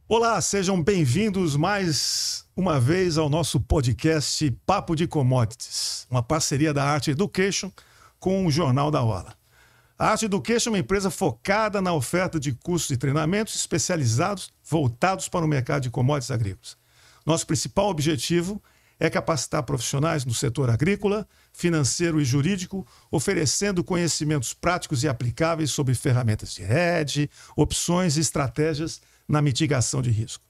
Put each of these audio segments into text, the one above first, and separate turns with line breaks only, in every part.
Olá, sejam bem-vindos mais uma vez ao nosso podcast Papo de Commodities, uma parceria da Art Education com o Jornal da Hora. A Art Education é uma empresa focada na oferta de cursos e treinamentos especializados voltados para o mercado de commodities agrícolas. Nosso principal objetivo é capacitar profissionais no setor agrícola, financeiro e jurídico, oferecendo conhecimentos práticos e aplicáveis sobre ferramentas de hedge, opções e estratégias na mitigação de risco.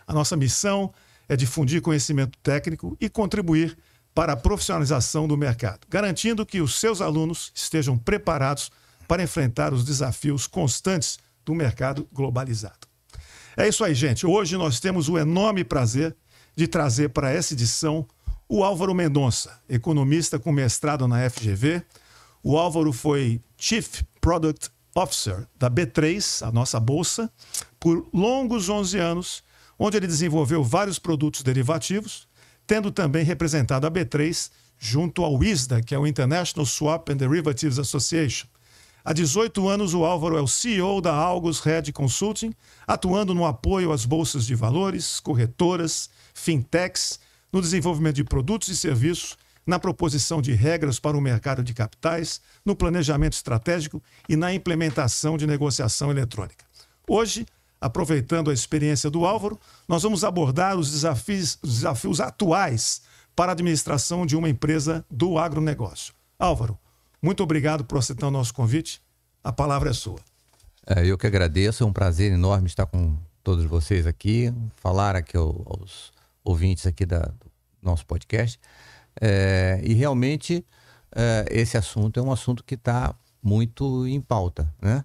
A nossa missão é difundir conhecimento técnico e contribuir para a profissionalização do mercado, garantindo que os seus alunos estejam preparados para enfrentar os desafios constantes do mercado globalizado. É isso aí, gente. Hoje nós temos o enorme prazer de trazer para essa edição o Álvaro Mendonça, economista com mestrado na FGV. O Álvaro foi Chief Product Officer da B3, a nossa bolsa, por longos 11 anos, onde ele desenvolveu vários produtos derivativos, tendo também representado a B3 junto ao ISDA, que é o International Swap and Derivatives Association. Há 18 anos, o Álvaro é o CEO da Algos Hedge Consulting, atuando no apoio às bolsas de valores, corretoras, fintechs, no desenvolvimento de produtos e serviços, na proposição de regras para o mercado de capitais, no planejamento estratégico e na implementação de negociação eletrônica. Hoje, aproveitando a experiência do Álvaro, nós vamos abordar os desafios atuais para a administração de uma empresa do agronegócio. Álvaro, muito obrigado por aceitar o nosso convite. A palavra é sua.
Eu que agradeço, é um prazer enorme estar com todos vocês aqui, falar aqui aos ouvintes aqui do nosso podcast. E realmente esse assunto é um assunto que está muito em pauta, né?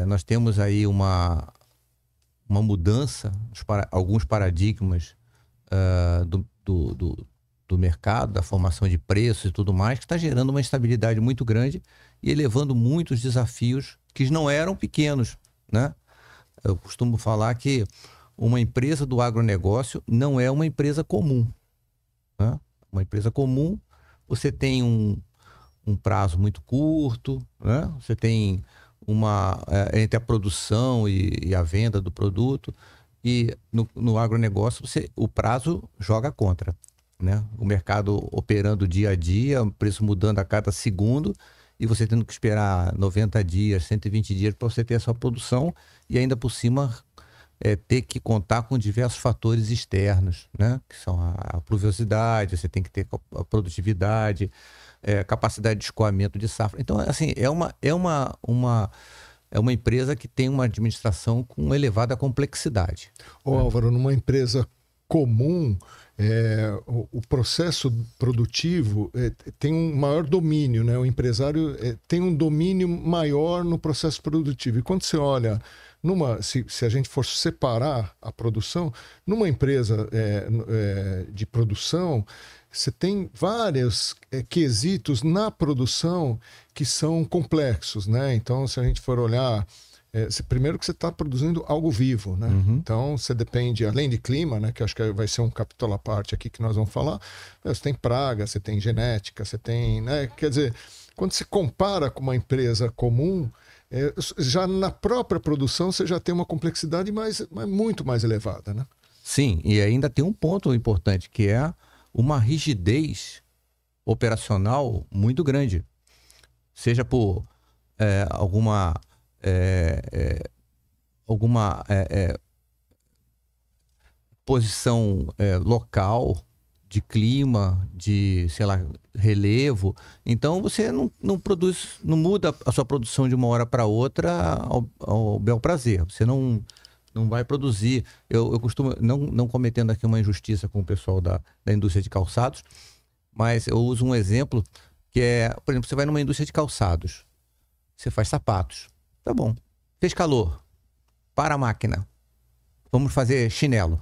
Nós temos aí uma mudança, alguns paradigmas do mercado, da formação de preços e tudo mais, que está gerando uma instabilidade muito grande e elevando muitos desafios que não eram pequenos, né? Eu costumo falar que uma empresa do agronegócio não é uma empresa comum, né? Uma empresa comum, você tem um prazo muito curto, né? Você tem entre a produção e a venda do produto, e no agronegócio o prazo joga contra, né? O mercado operando dia a dia, o preço mudando a cada segundo, e você tendo que esperar 90 dias, 120 dias para você ter a sua produção, e ainda por cima ter que contar com diversos fatores externos, né? Que são a pluviosidade, você tem que ter a produtividade, capacidade de escoamento de safra. Então, assim, é uma empresa que tem uma administração com elevada complexidade.
Álvaro, numa empresa comum, o processo produtivo tem um maior domínio, né? O empresário tem um domínio maior no processo produtivo. E quando você olha, se a gente for separar a produção, numa empresa de produção, você tem vários quesitos na produção que são complexos, né? Então, se a gente for olhar, primeiro que você está produzindo algo vivo, né?
Uhum.
Então, você depende, além de clima, né? Que acho que vai ser um capítulo à parte aqui que nós vamos falar, você tem praga, você tem genética, você tem, né? Quer dizer, quando se compara com uma empresa comum, já na própria produção você já tem uma complexidade muito mais elevada, né?
Sim, e ainda tem um ponto importante, que é uma rigidez operacional muito grande. Seja por alguma posição local, de clima, de, sei lá, relevo. Então você não produz, não muda a sua produção de uma hora para outra ao bel prazer. Você não vai produzir. Eu costumo, não cometendo aqui uma injustiça com o pessoal da indústria de calçados, mas eu uso um exemplo que é, por exemplo, você vai numa indústria de calçados, você faz sapatos, tá bom, fez calor, para a máquina, vamos fazer chinelo.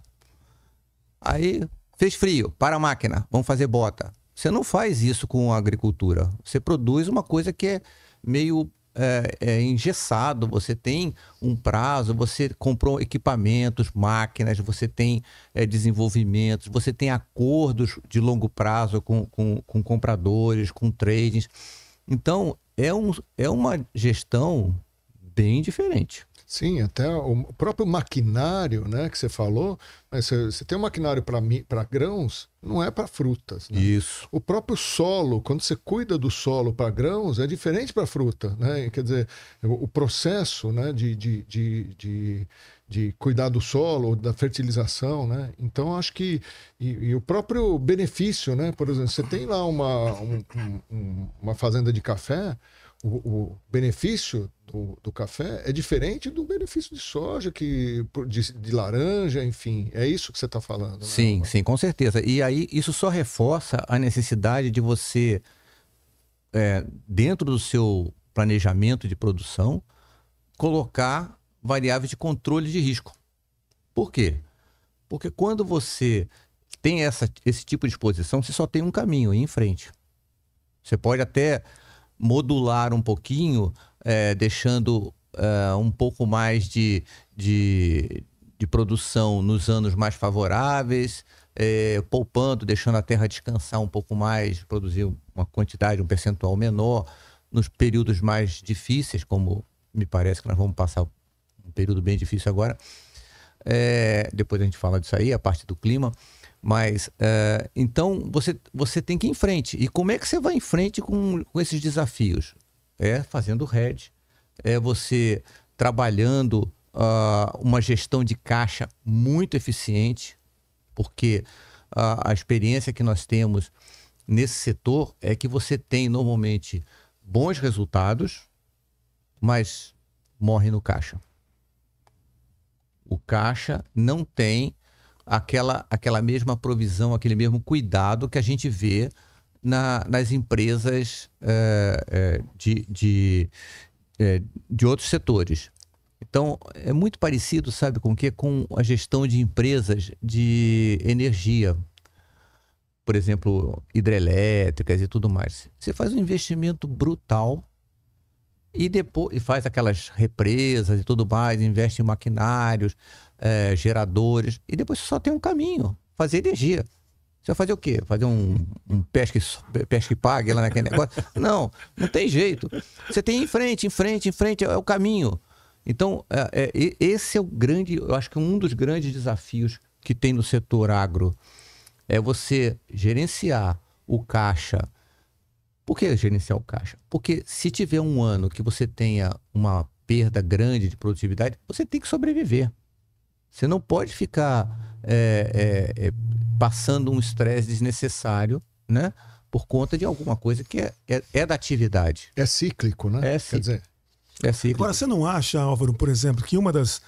Aí fez frio, para a máquina, vamos fazer bota. Você não faz isso com a agricultura, você produz uma coisa que é meio engessado, você tem um prazo, você comprou equipamentos, máquinas, você tem desenvolvimentos, você tem acordos de longo prazo com compradores, com tradings. Então, é uma gestão bem diferente.
Sim, até o próprio maquinário, né, que você falou, mas você tem um maquinário para grãos, não é para frutas, né?
Isso.
O próprio solo, quando você cuida do solo para grãos, é diferente para fruta, né? Quer dizer, o processo, né, de cuidar do solo, da fertilização, né? Então, acho que... E o próprio benefício, né? Por exemplo, você tem lá uma fazenda de café, o benefício do café é diferente do benefício de soja, de laranja, enfim. É isso que você está falando, né?
Sim, sim, com certeza. E aí isso só reforça a necessidade de você, dentro do seu planejamento de produção, colocar variáveis de controle de risco. Por quê? Porque quando você tem esse tipo de exposição, você só tem um caminho aí em frente. Você pode até modular um pouquinho, deixando um pouco mais de produção nos anos mais favoráveis, poupando, deixando a terra descansar um pouco mais, produzir uma quantidade, um percentual menor nos períodos mais difíceis, como me parece que nós vamos passar um período bem difícil agora. Depois a gente fala disso aí, a parte do clima. Mas, então, você tem que ir em frente. E como é que você vai em frente com esses desafios? Fazendo hedge, você trabalhando uma gestão de caixa muito eficiente, porque a experiência que nós temos nesse setor é que você tem, normalmente, bons resultados, mas morre no caixa. O caixa não tem aquela mesma provisão, aquele mesmo cuidado que a gente vê nas empresas de outros setores. Então, é muito parecido, sabe, com o quê? Com a gestão de empresas de energia, por exemplo, hidrelétricas e tudo mais. Você faz um investimento brutal e depois faz aquelas represas e tudo mais, investe em maquinários, geradores, e depois você só tem um caminho, fazer energia. Você vai fazer o quê? Fazer um pesca e pague lá naquele negócio? Não tem jeito. Você tem em frente, é o caminho. Então, esse é o grande, eu acho que um dos grandes desafios que tem no setor agro, é você gerenciar o caixa. Por que gerenciar o caixa? Porque se tiver um ano que você tenha uma perda grande de produtividade, você tem que sobreviver. Você não pode ficar passando um estresse desnecessário, né? Por conta de alguma coisa que é da atividade.
É cíclico, né?
Quer dizer, é cíclico.
Agora, você não acha, Álvaro, por exemplo, que uma das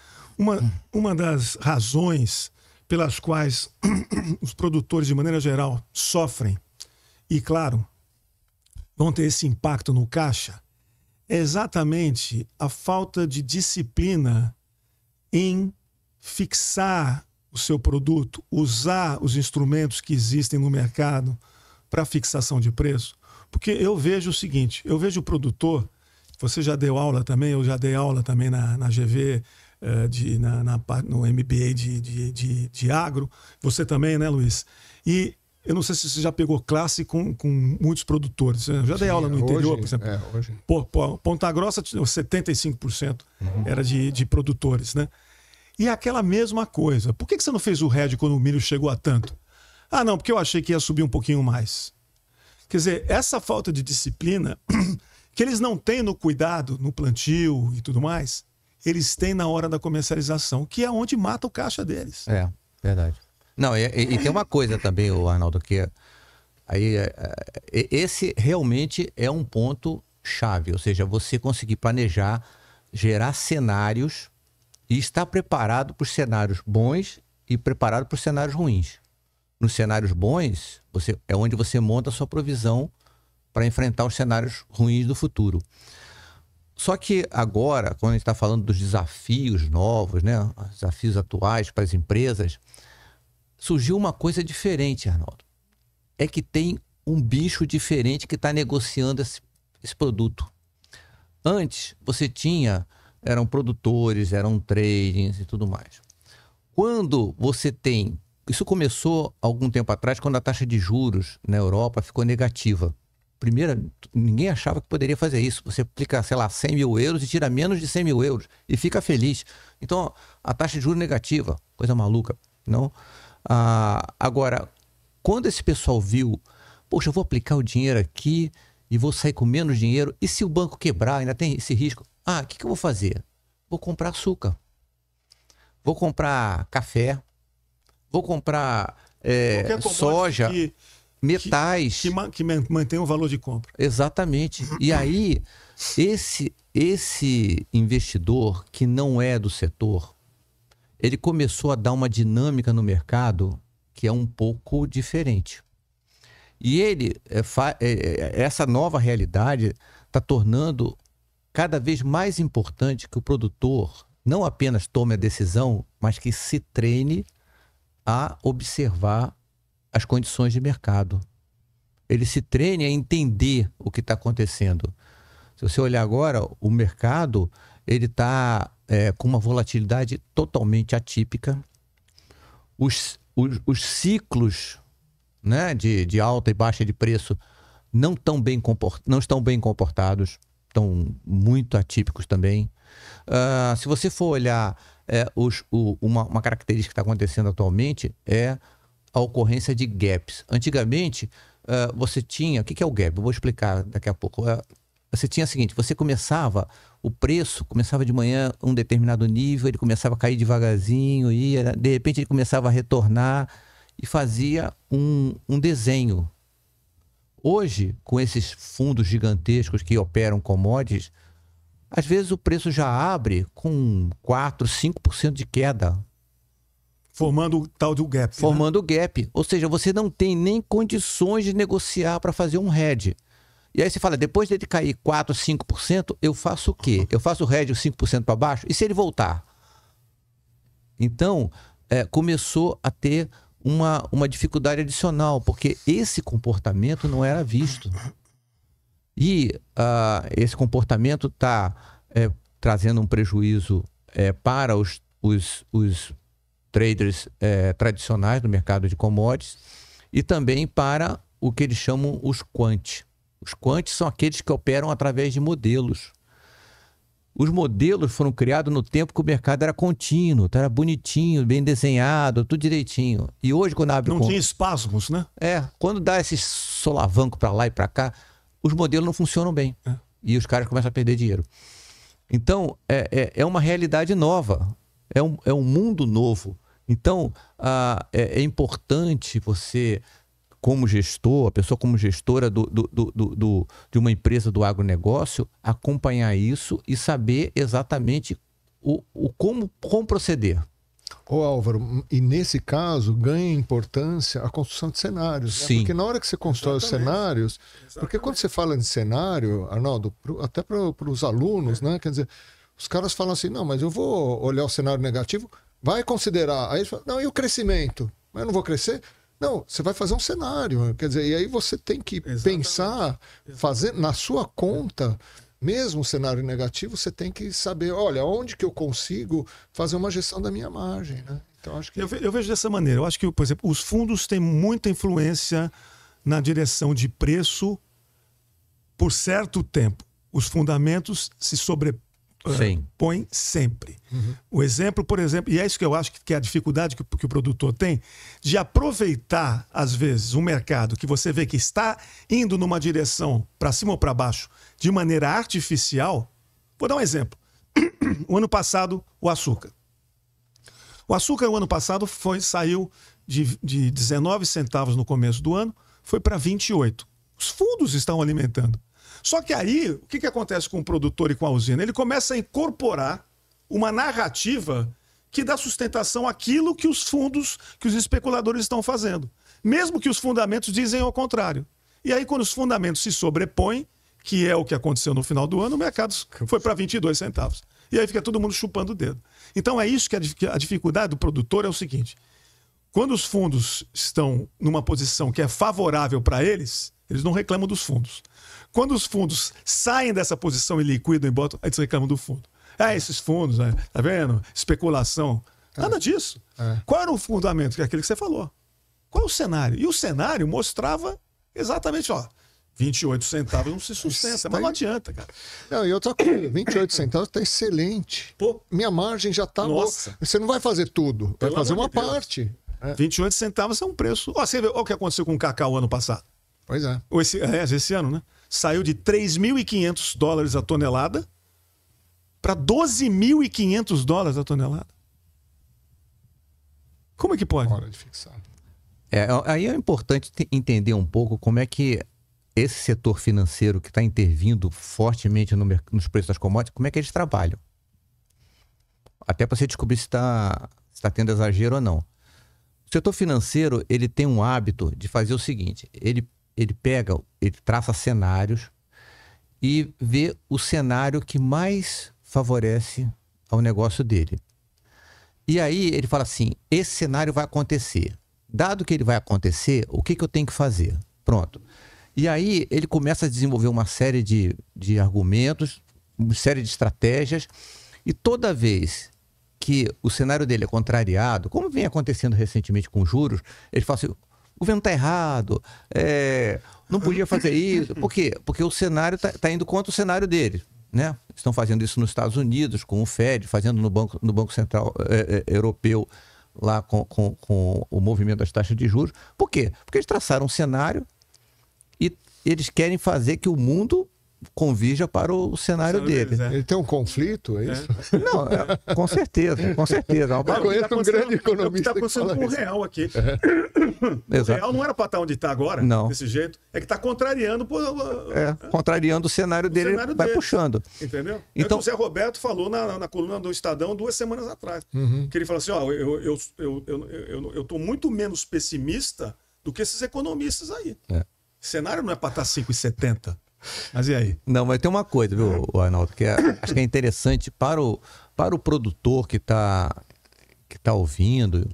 razões pelas quais os produtores, de maneira geral, sofrem, e claro, vão ter esse impacto no caixa, é exatamente a falta de disciplina em fixar o seu produto, usar os instrumentos que existem no mercado para fixação de preço. Porque eu vejo o seguinte, eu vejo o produtor, você já deu aula também, eu já dei aula também na GV, no MBA de agro, você também, né, Luiz? E eu não sei se você já pegou classe com muitos produtores. Eu já dei aula no interior, por exemplo.
Hoje.
Ponta Grossa, 75% era de produtores, né? E é aquela mesma coisa. Por que você não fez o hedge quando o milho chegou a tanto? Ah, não, porque eu achei que ia subir um pouquinho mais. Quer dizer, essa falta de disciplina que eles não têm no cuidado, no plantio e tudo mais, eles têm na hora da comercialização, que é onde mata o caixa deles.
Verdade. Não, e tem uma coisa também, Arnaldo, que esse realmente é um ponto chave, ou seja, você conseguir planejar, gerar cenários e estar preparado para os cenários bons e preparado para os cenários ruins. Nos cenários bons, é onde você monta a sua provisão para enfrentar os cenários ruins do futuro. Só que agora, quando a gente está falando dos desafios novos, né, os desafios atuais para as empresas, surgiu uma coisa diferente, Arnaldo. É que tem um bicho diferente que está negociando esse produto. Antes, você eram produtores, eram tradings e tudo mais. Quando você isso começou algum tempo atrás, quando a taxa de juros na Europa ficou negativa. Primeira, ninguém achava que poderia fazer isso. Você aplica, sei lá, 100 mil euros e tira menos de 100 mil euros e fica feliz. Então, a taxa de juros negativa, coisa maluca, não? Agora, quando esse pessoal viu, poxa, eu vou aplicar o dinheiro aqui e vou sair com menos dinheiro, e se o banco quebrar, ainda tem esse risco? O que eu vou fazer? Vou comprar açúcar, vou comprar café, vou comprar soja, metais.
Que mantém o valor de compra.
Exatamente. E aí, esse investidor que não é do setor, ele começou a dar uma dinâmica no mercado que é um pouco diferente. E essa nova realidade está tornando cada vez mais importante que o produtor não apenas tome a decisão, mas que se treine a observar as condições de mercado. Ele se treine a entender o que está acontecendo. Se você olhar agora, o mercado ele está com uma volatilidade totalmente atípica. Os ciclos, né, de alta e baixa de preço não estão bem comportados, estão muito atípicos também. Se você for olhar uma característica que está acontecendo atualmente é a ocorrência de gaps. Antigamente, você tinha... O que é o gap? Eu vou explicar daqui a pouco. Você tinha o seguinte, o preço começava de manhã um determinado nível, ele começava a cair devagarzinho, de repente ele começava a retornar e fazia um desenho. Hoje, com esses fundos gigantescos que operam commodities, às vezes o preço já abre com 4%, 5% de queda.
Formando o tal do gap.
Formando o gap. Ou seja, você não tem nem condições de negociar para fazer um hedge. E aí você fala, depois dele cair 4%, 5%, eu faço o quê? Eu faço o hedge 5% para baixo? E se ele voltar? Então, começou a ter uma dificuldade adicional, porque esse comportamento não era visto. E esse comportamento está trazendo um prejuízo para os traders tradicionais do mercado de commodities e também para o que eles chamam os quant. Os quants são aqueles que operam através de modelos. Os modelos foram criados no tempo que o mercado era contínuo, era bonitinho, bem desenhado, tudo direitinho. E hoje, quando abre...
Não tinha espasmos, né?
Quando dá esse solavanco para lá e para cá, os modelos não funcionam bem. E os caras começam a perder dinheiro. Então, é uma realidade nova. É um mundo novo. Então, é importante você, como gestor, a pessoa como gestora de uma empresa do agronegócio, acompanhar isso e saber exatamente como proceder.
Ô Álvaro, e nesse caso ganha importância a construção de cenários.
Sim.
Né? Porque na hora que você constrói os cenários, porque quando você fala de cenário, Arnaldo, até para os alunos, né? Quer dizer, os caras falam assim, não, mas eu vou olhar o cenário negativo, vai considerar. Aí eles falam, não, e o crescimento? Mas eu não vou crescer? Não, você vai fazer um cenário. Quer dizer, e aí você tem que pensar, fazer na sua conta, mesmo o cenário negativo, você tem que saber, olha, onde que eu consigo fazer uma gestão da minha margem, né? Então, acho que...
eu vejo dessa maneira. Eu acho que, por exemplo, os fundos têm muita influência na direção de preço por certo tempo. Os fundamentos se sobrepõem sempre. O exemplo, por exemplo, e é isso que eu acho que é a dificuldade que o produtor tem, de aproveitar, às vezes, um mercado que você vê que está indo numa direção para cima ou para baixo de maneira artificial. Vou dar um exemplo. O ano passado, o açúcar. O açúcar, o ano passado, saiu de 19 centavos no começo do ano, foi para 28. Os fundos estão alimentando. Só que aí, o que acontece com o produtor e com a usina? Ele começa a incorporar uma narrativa que dá sustentação àquilo que os fundos, que os especuladores estão fazendo. Mesmo que os fundamentos dizem ao contrário. E aí, quando os fundamentos se sobrepõem, que é o que aconteceu no final do ano, o mercado foi para 22 centavos. E aí fica todo mundo chupando o dedo. Então é isso que a dificuldade do produtor é o seguinte. Quando os fundos estão numa posição que é favorável para eles não reclamam dos fundos. Quando os fundos saem dessa posição e liquidam e botam, eles reclamam do fundo. Esses fundos, tá vendo? Especulação. Nada disso. Qual era o fundamento? Que é aquele que você falou. Qual é o cenário? E o cenário mostrava exatamente, 28 centavos não se sustenta, mas não adianta, cara.
Não, e outra coisa, 28 centavos está excelente.
Pô.
Minha margem já está boa.
Nossa.
Você não vai fazer tudo, vai
Pelo
fazer
amor
uma
de Deus.
parte.
28 centavos é um preço. Ó, você vê o que aconteceu com o cacau ano passado.
Pois é.
Ou esse ano, né? Saiu de 3.500 dólares a tonelada para 12.500 dólares a tonelada. Como é que pode?
Hora de fixar.
Aí é importante entender um pouco como é que esse setor financeiro que está intervindo fortemente nos preços das commodities, como é que eles trabalham. Até para você descobrir se está tendo exagero ou não. O setor financeiro, ele tem um hábito de fazer o seguinte, ele traça cenários e vê o cenário que mais favorece ao negócio dele. E aí ele fala assim, esse cenário vai acontecer. Dado que ele vai acontecer, o que eu tenho que fazer? Pronto. E aí ele começa a desenvolver uma série de argumentos, uma série de estratégias, e toda vez que o cenário dele é contrariado, como vem acontecendo recentemente com juros, ele fala assim, o governo está errado, não podia fazer isso. Por quê? Porque o cenário está indo contra o cenário dele. Né? Estão fazendo isso nos Estados Unidos, com o Fed, fazendo no Banco Central Europeu, lá com o movimento das taxas de juros. Por quê? Porque eles traçaram um cenário e eles querem fazer que o mundo convirja para o cenário dele.
Ele tem um conflito, é isso?
Não, com certeza, com certeza.
Eu conheço um grande economista.
É o que está acontecendo com o real aqui. O real não era para estar onde está agora, desse jeito. É que está contrariando.
Contrariando o cenário dele, vai puxando.
Entendeu?
Então,
o Zé Roberto falou na coluna do Estadão 2 semanas atrás. Que ele falou assim: ó, eu estou muito menos pessimista do que esses economistas aí. O cenário não é para estar 5,70. Mas e aí?
Não, mas tem uma coisa, viu, Arnaldo, que acho que é interessante para o produtor que tá ouvindo.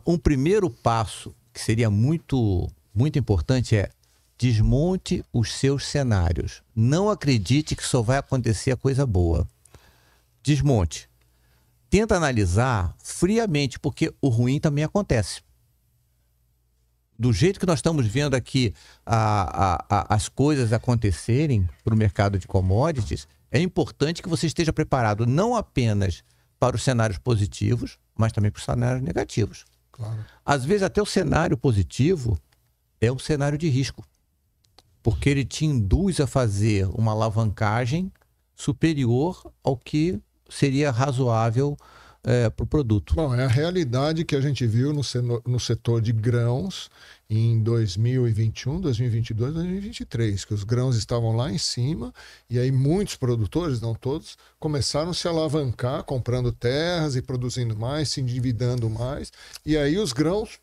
Um primeiro passo que seria muito, muito importante é desmonte os seus cenários. Não acredite que só vai acontecer a coisa boa. Desmonte. Tenta analisar friamente, porque o ruim também acontece. Do jeito que nós estamos vendo aqui as coisas acontecerem para o mercado de commodities, é importante que você esteja preparado não apenas para os cenários positivos, mas também para os cenários negativos.
Claro.
Às vezes até o cenário positivo é um cenário de risco, porque ele te induz a fazer uma alavancagem superior ao que seria razoável para o produto.
Bom, é a realidade que a gente viu no setor de grãos em 2021, 2022, 2023, que os grãos estavam lá em cima e aí muitos produtores, não todos, começaram a se alavancar, comprando terras e produzindo mais, se endividando mais, e aí os grãos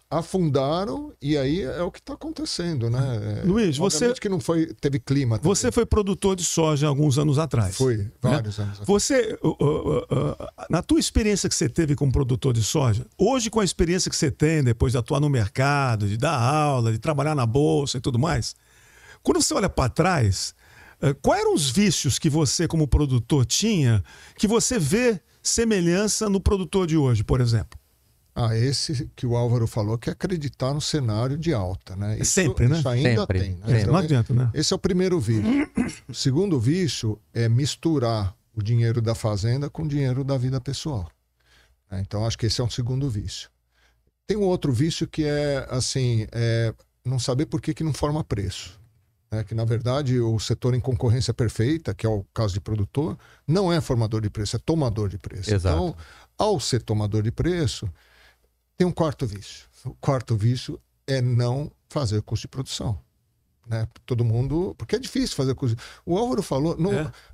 afundaram e aí é o que está acontecendo, né?
Luiz, você
que não teve clima também.
Você foi produtor de soja alguns anos atrás.
Foi, vários anos atrás.
Você, na tua experiência que você teve como produtor de soja, hoje com a experiência que você tem depois de atuar no mercado, de dar aula, de trabalhar na bolsa e tudo mais, quando você olha para trás, quais eram os vícios que você como produtor tinha que você vê semelhança no produtor de hoje, por exemplo?
Esse que o Álvaro falou, que é acreditar no cenário de alta, né?
Sempre, né?
Isso ainda
Sempre.
tem. Né?
Sempre.
Não adianta, né?
Esse é o primeiro vício. O segundo vício é misturar o dinheiro da fazenda com o dinheiro da vida pessoal. Então, acho que esse é um segundo vício. Tem um outro vício que é, assim, não saber por que não forma preço. Que, na verdade, o setor em concorrência perfeita, que é o caso de produtor, não é formador de preço, é tomador de preço.
Exato.
Então, ao ser tomador de preço, tem um quarto vício. O quarto vício é não fazer custo de produção. Né? Todo mundo... Porque é difícil fazer custo. O Álvaro falou,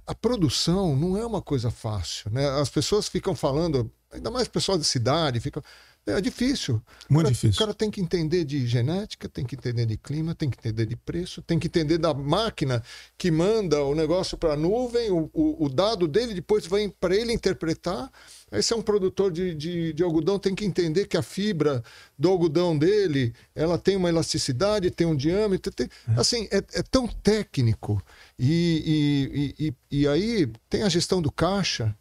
a produção não é uma coisa fácil. Né? As pessoas ficam falando, ainda mais pessoal de cidade, ficam... É difícil.
Muito difícil.
O cara tem que entender de genética, tem que entender de clima, tem que entender de preço, tem que entender da máquina que manda o negócio para a nuvem, o dado dele depois vem para ele interpretar. Esse é um produtor de algodão, tem que entender que a fibra do algodão dele, ela tem uma elasticidade, tem um diâmetro, assim, é tão técnico. E aí tem a gestão do caixa.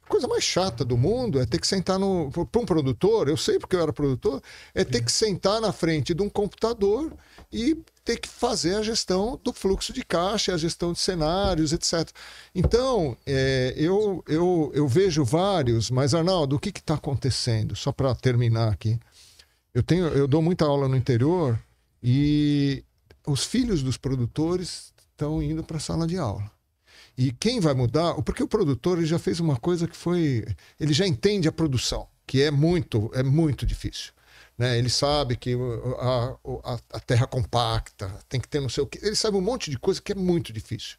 coisa mais chata do mundo é ter que sentar para um produtor, eu sei porque eu era produtor, é ter que sentar na frente de um computador e ter que fazer a gestão do fluxo de caixa, a gestão de cenários, etc. Então, eu vejo vários, mas Arnaldo, o que está acontecendo? Só para terminar aqui. Eu dou muita aula no interior e os filhos dos produtores estão indo para a sala de aula. E quem vai mudar? Porque o produtor ele já fez uma coisa que foi... Ele já entende a produção, que é muito difícil. Né? Ele sabe que a terra compacta, tem que ter não sei o quê. Ele sabe um monte de coisa que é muito difícil.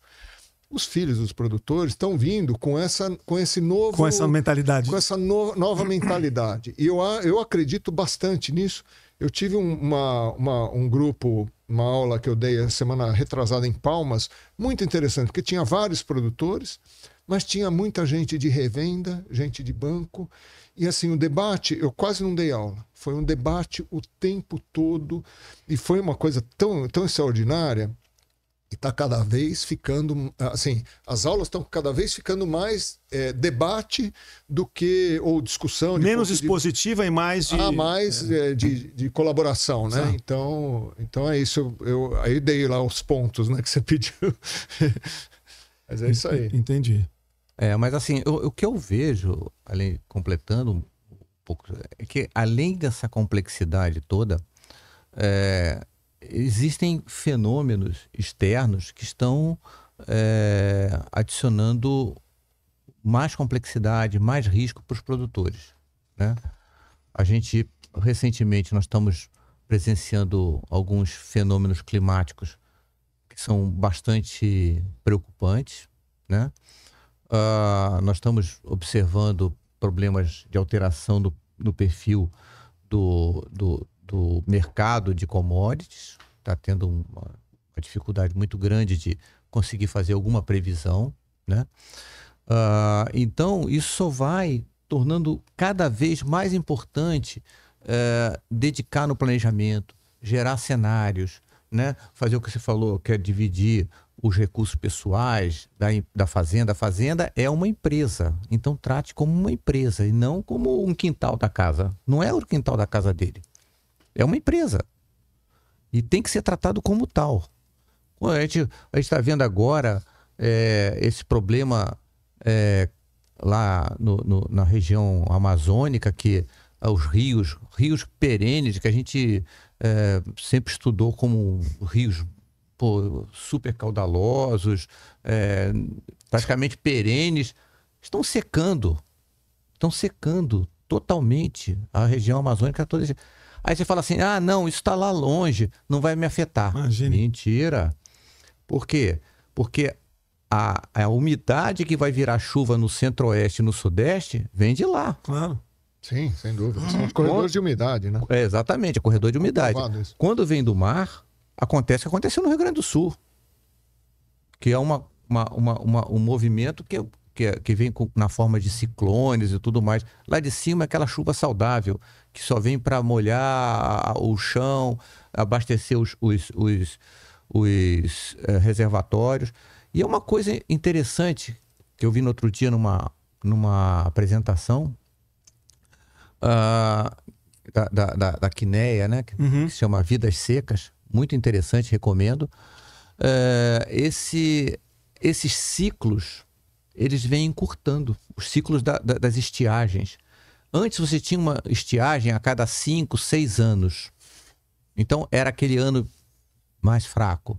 Os filhos dos produtores estão vindo com esse novo...
Com essa mentalidade.
Com essa nova mentalidade. E eu acredito bastante nisso. Eu tive um grupo, uma aula que eu dei a semana retrasada em Palmas, muito interessante, porque tinha vários produtores, mas tinha muita gente de revenda, gente de banco. E assim, o debate, eu quase não dei aula. Foi um debate o tempo todo. E foi uma coisa tão extraordinária. E está cada vez ficando... Assim, as aulas estão cada vez ficando mais debate do que... Ou discussão.
Menos expositiva e mais de...
de colaboração, né? Então é isso. Aí dei lá os pontos, né, que você pediu. Mas é isso aí.
Entendi.
Mas assim, o que eu vejo, completando um pouco, é que além dessa complexidade toda, existem fenômenos externos que estão adicionando mais complexidade, mais risco para os produtores, né? Recentemente, nós estamos presenciando alguns fenômenos climáticos que são bastante preocupantes, né? Nós estamos observando problemas de alteração no perfil do mercado de commodities. Está tendo uma dificuldade muito grande de conseguir fazer alguma previsão, né? Então, isso só vai tornando cada vez mais importante dedicar no planejamento, gerar cenários, né? Fazer o que você falou, que é dividir os recursos pessoais da fazenda. A fazenda é uma empresa, então trate como uma empresa e não como um quintal da casa. Não é o quintal da casa dele, é uma empresa e tem que ser tratado como tal. A gente está vendo agora esse problema lá na região amazônica, que os rios perenes, que a gente sempre estudou como rios super caudalosos, praticamente perenes, estão secando totalmente a região amazônica toda. Aí você fala assim, não, isso está lá longe, não vai me afetar.
Imagine.
Mentira. Por quê? Porque a umidade que vai virar chuva no centro-oeste e no sudeste vem de lá.
Claro.
Sim, sem dúvida. São os corredores de umidade, né?
Exatamente, é corredor de umidade. Quando vem do mar, acontece o que aconteceu no Rio Grande do Sul, que é um movimento que vem na forma de ciclones e tudo mais. Lá de cima é aquela chuva saudável, que só vem para molhar o chão, abastecer os reservatórios. E é uma coisa interessante que eu vi no outro dia numa apresentação da Quineia, né? Que se chama Vidas Secas. Muito interessante, recomendo. Esses ciclos, eles vêm encurtando. Os ciclos das estiagens. Antes você tinha uma estiagem a cada 5, 6 anos. Então era aquele ano mais fraco.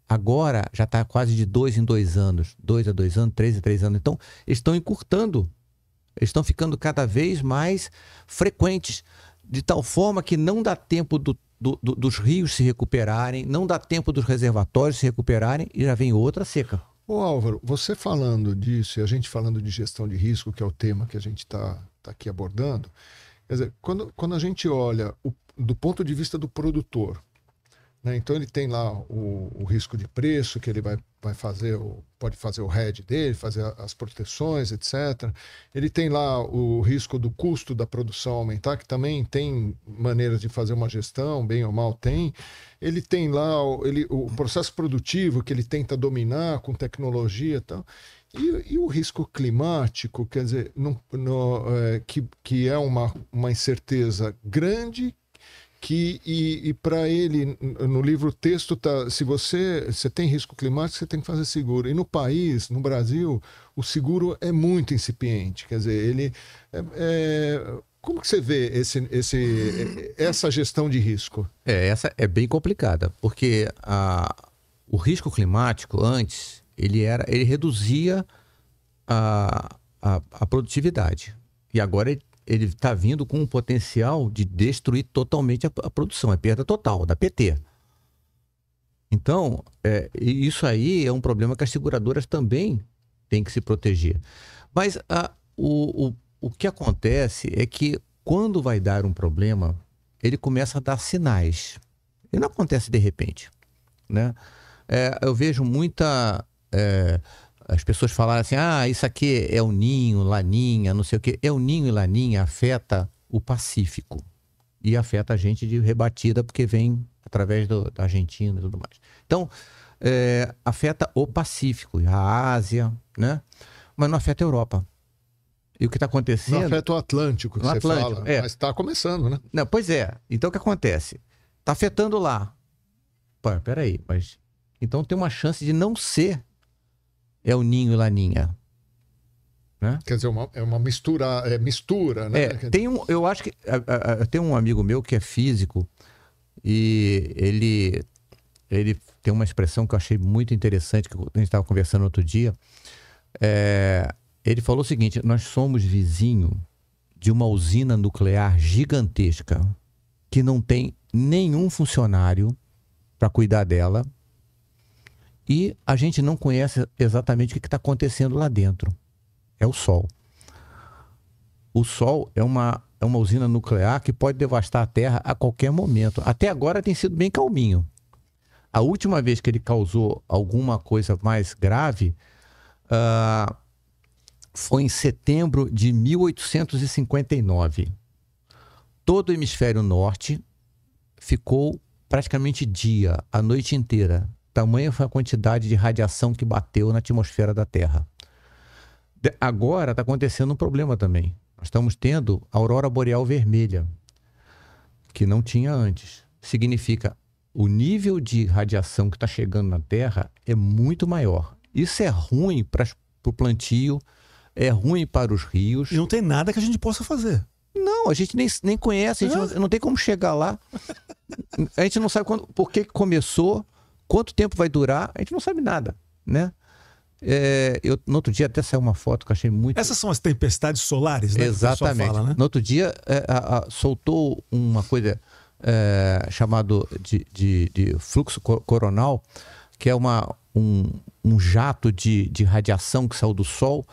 Agora já está quase de 2 em 2 anos. 2 a 2 anos, 3 a 3 anos. Então eles estão encurtando. Eles estão ficando cada vez mais frequentes. De tal forma que não dá tempo dos rios se recuperarem, não dá tempo dos reservatórios se recuperarem e já vem outra seca.
Ô Álvaro, você falando disso e a gente falando de gestão de risco, que é o tema que a gente está aqui abordando, quer dizer, quando a gente olha do ponto de vista do produtor, né? Então ele tem lá o risco de preço, que ele vai fazer, pode fazer o hedge dele, fazer as proteções, etc. Ele tem lá o risco do custo da produção aumentar, que também tem maneiras de fazer uma gestão, bem ou mal tem. Ele tem lá o processo produtivo, que ele tenta dominar com tecnologia e tal. E o risco climático, quer dizer, que é uma incerteza grande, e para ele, no livro texto, se você tem risco climático, você tem que fazer seguro. E no país, no Brasil, o seguro é muito incipiente. Quer dizer, ele como que você vê essa gestão de risco?
Essa é bem complicada, porque o risco climático antes ele reduzia a produtividade, e agora ele está vindo com um potencial de destruir totalmente a produção, é perda total da PT. Então, isso aí é um problema que as seguradoras também têm que se proteger. Mas o que acontece é que quando vai dar um problema, ele começa a dar sinais. E não acontece de repente, né? Eu vejo as pessoas falarem assim, isso aqui é o Ninho, Laninha, não sei o quê. El Ninho e Laninha afeta o Pacífico e afeta a gente de rebatida, porque vem através da Argentina e tudo mais. Então, afeta o Pacífico, a Ásia, né? Mas não afeta a Europa. E o que está acontecendo...
Não afeta o Atlântico, que você fala, mas está começando, né?
Não, pois é. Então, o que acontece? Está afetando lá. Peraí, mas... Então, tem uma chance de não ser El Ninho e Laninha. Né?
Quer dizer, é uma mistura, né?
Eu acho que... Tem um amigo meu que é físico e ele tem uma expressão que eu achei muito interessante, que a gente estava conversando outro dia. Ele falou o seguinte: nós somos vizinho de uma usina nuclear gigantesca que não tem nenhum funcionário para cuidar dela, e a gente não conhece exatamente o que está acontecendo lá dentro. É o Sol. O Sol é uma usina nuclear que pode devastar a Terra a qualquer momento. Até agora tem sido bem calminho. A última vez que ele causou alguma coisa mais grave foi em setembro de 1859. Todo o hemisfério norte ficou praticamente a noite inteira. Tamanha foi a quantidade de radiação que bateu na atmosfera da Terra. Agora está acontecendo um problema também. Nós estamos tendo a aurora boreal vermelha, que não tinha antes. Significa o nível de radiação que está chegando na Terra é muito maior. Isso é ruim para o plantio, é ruim para os rios.
E não tem nada que a gente possa fazer.
Não, a gente nem conhece, a gente não tem como chegar lá. A gente não sabe por que começou, quanto tempo vai durar, a gente não sabe nada, né? No outro dia até saiu uma foto que eu achei muito...
Essas são as tempestades solares, né?
Exatamente.
Que o pessoal fala, né?
No outro dia soltou uma coisa chamado de fluxo coronal, que é um jato de radiação que saiu do Sol,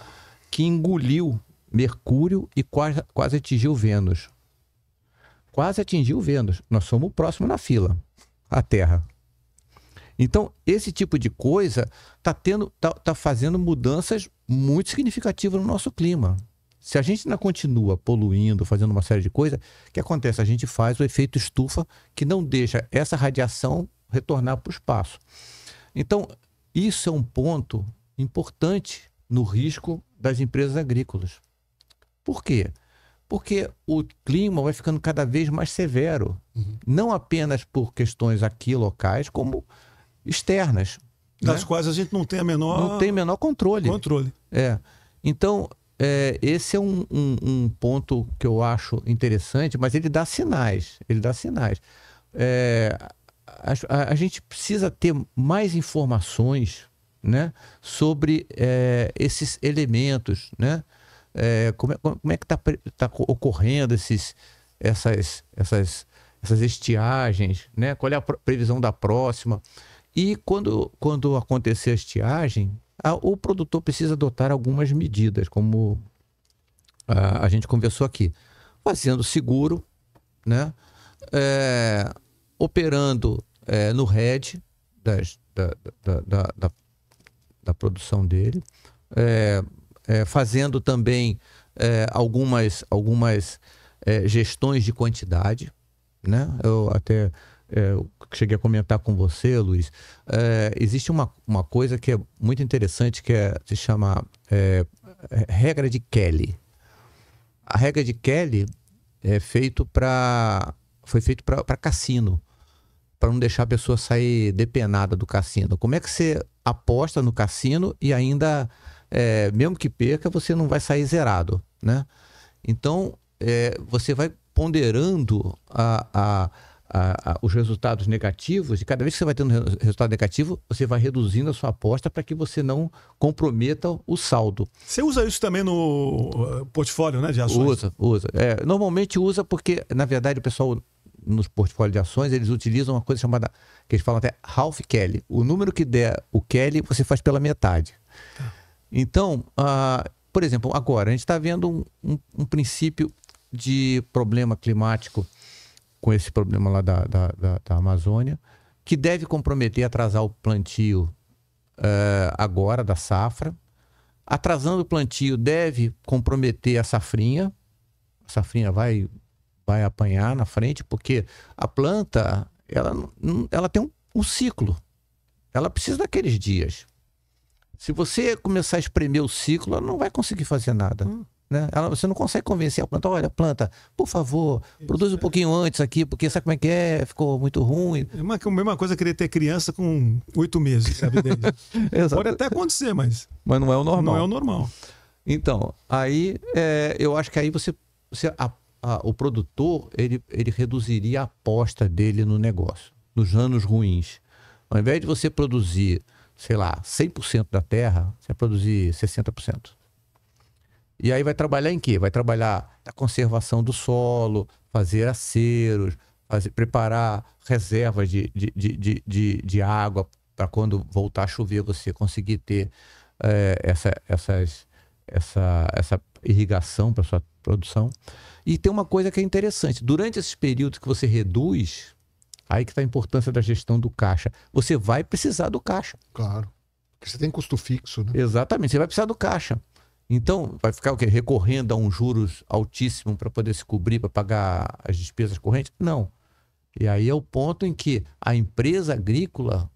que engoliu Mercúrio e quase atingiu Vênus. Quase atingiu Vênus. Nós somos o próximo na fila, a Terra. Então, esse tipo de coisa tá fazendo mudanças muito significativas no nosso clima. Se a gente ainda continua poluindo, fazendo uma série de coisas, o que acontece? A gente faz o efeito estufa, que não deixa essa radiação retornar para o espaço. Então, isso é um ponto importante no risco das empresas agrícolas. Por quê? Porque o clima vai ficando cada vez mais severo. Não apenas por questões aqui locais, como externas.
Das quais a gente não tem
menor controle. Então, esse é um ponto que eu acho interessante, mas ele dá sinais. A gente precisa ter mais informações, né, sobre esses elementos, né? Como é que está ocorrendo essas estiagens, né? Qual é a previsão da próxima? E quando acontecer a estiagem, o produtor precisa adotar algumas medidas, como a gente conversou aqui, fazendo seguro, né? Operando no head da produção dele, fazendo também algumas gestões de quantidade, né? Eu até cheguei a comentar com você, Luiz. Existe uma coisa que é muito interessante, que se chama regra de Kelly. A regra de Kelly foi feito para cassino, para não deixar a pessoa sair depenada do cassino. Como é que você aposta no cassino e ainda, mesmo que perca, você não vai sair zerado, né? Então, você vai ponderando os resultados negativos, e cada vez que você vai tendo resultado negativo, você vai reduzindo a sua aposta para que você não comprometa o saldo.
Você usa isso também no portfólio, né, de ações?
Usa. Normalmente usa porque, na verdade, o pessoal nos portfólios de ações, eles utilizam uma coisa chamada, que eles falam até half Kelly. O número que der o Kelly, você faz pela metade. Então, por exemplo, agora, a gente está vendo um princípio de problema climático com esse problema lá da Amazônia, que deve comprometer, atrasar o plantio agora da safra. Atrasando o plantio, deve comprometer a safrinha. A safrinha vai apanhar na frente, porque a planta, ela tem um ciclo. Ela precisa daqueles dias. Se você começar a espremer o ciclo, ela não vai conseguir fazer nada. Né? Você não consegue convencer a planta, olha, planta, por favor, produz um pouquinho antes aqui, porque sabe como é que é? Ficou muito ruim.
É a mesma coisa querer ter criança com 8 meses de gravidez. Pode até acontecer, mas
não é o normal.
Não é o normal.
Então, aí eu acho que aí o produtor, ele reduziria a aposta dele no negócio, nos anos ruins. Ao invés de você produzir, sei lá, 100% da terra, você vai produzir 60%. E aí vai trabalhar em quê? Vai trabalhar na conservação do solo, fazer aceros, preparar reservas de água para quando voltar a chover você conseguir ter essa irrigação para sua produção. E tem uma coisa que é interessante. Durante esses períodos que você reduz, aí que está a importância da gestão do caixa. Você vai precisar do caixa.
Claro. Porque você tem custo fixo, né?
Exatamente, você vai precisar do caixa. Então, vai ficar o quê? Recorrendo a juros altíssimos para poder se cobrir, para pagar as despesas correntes? Não. E aí é o ponto em que a empresa agrícola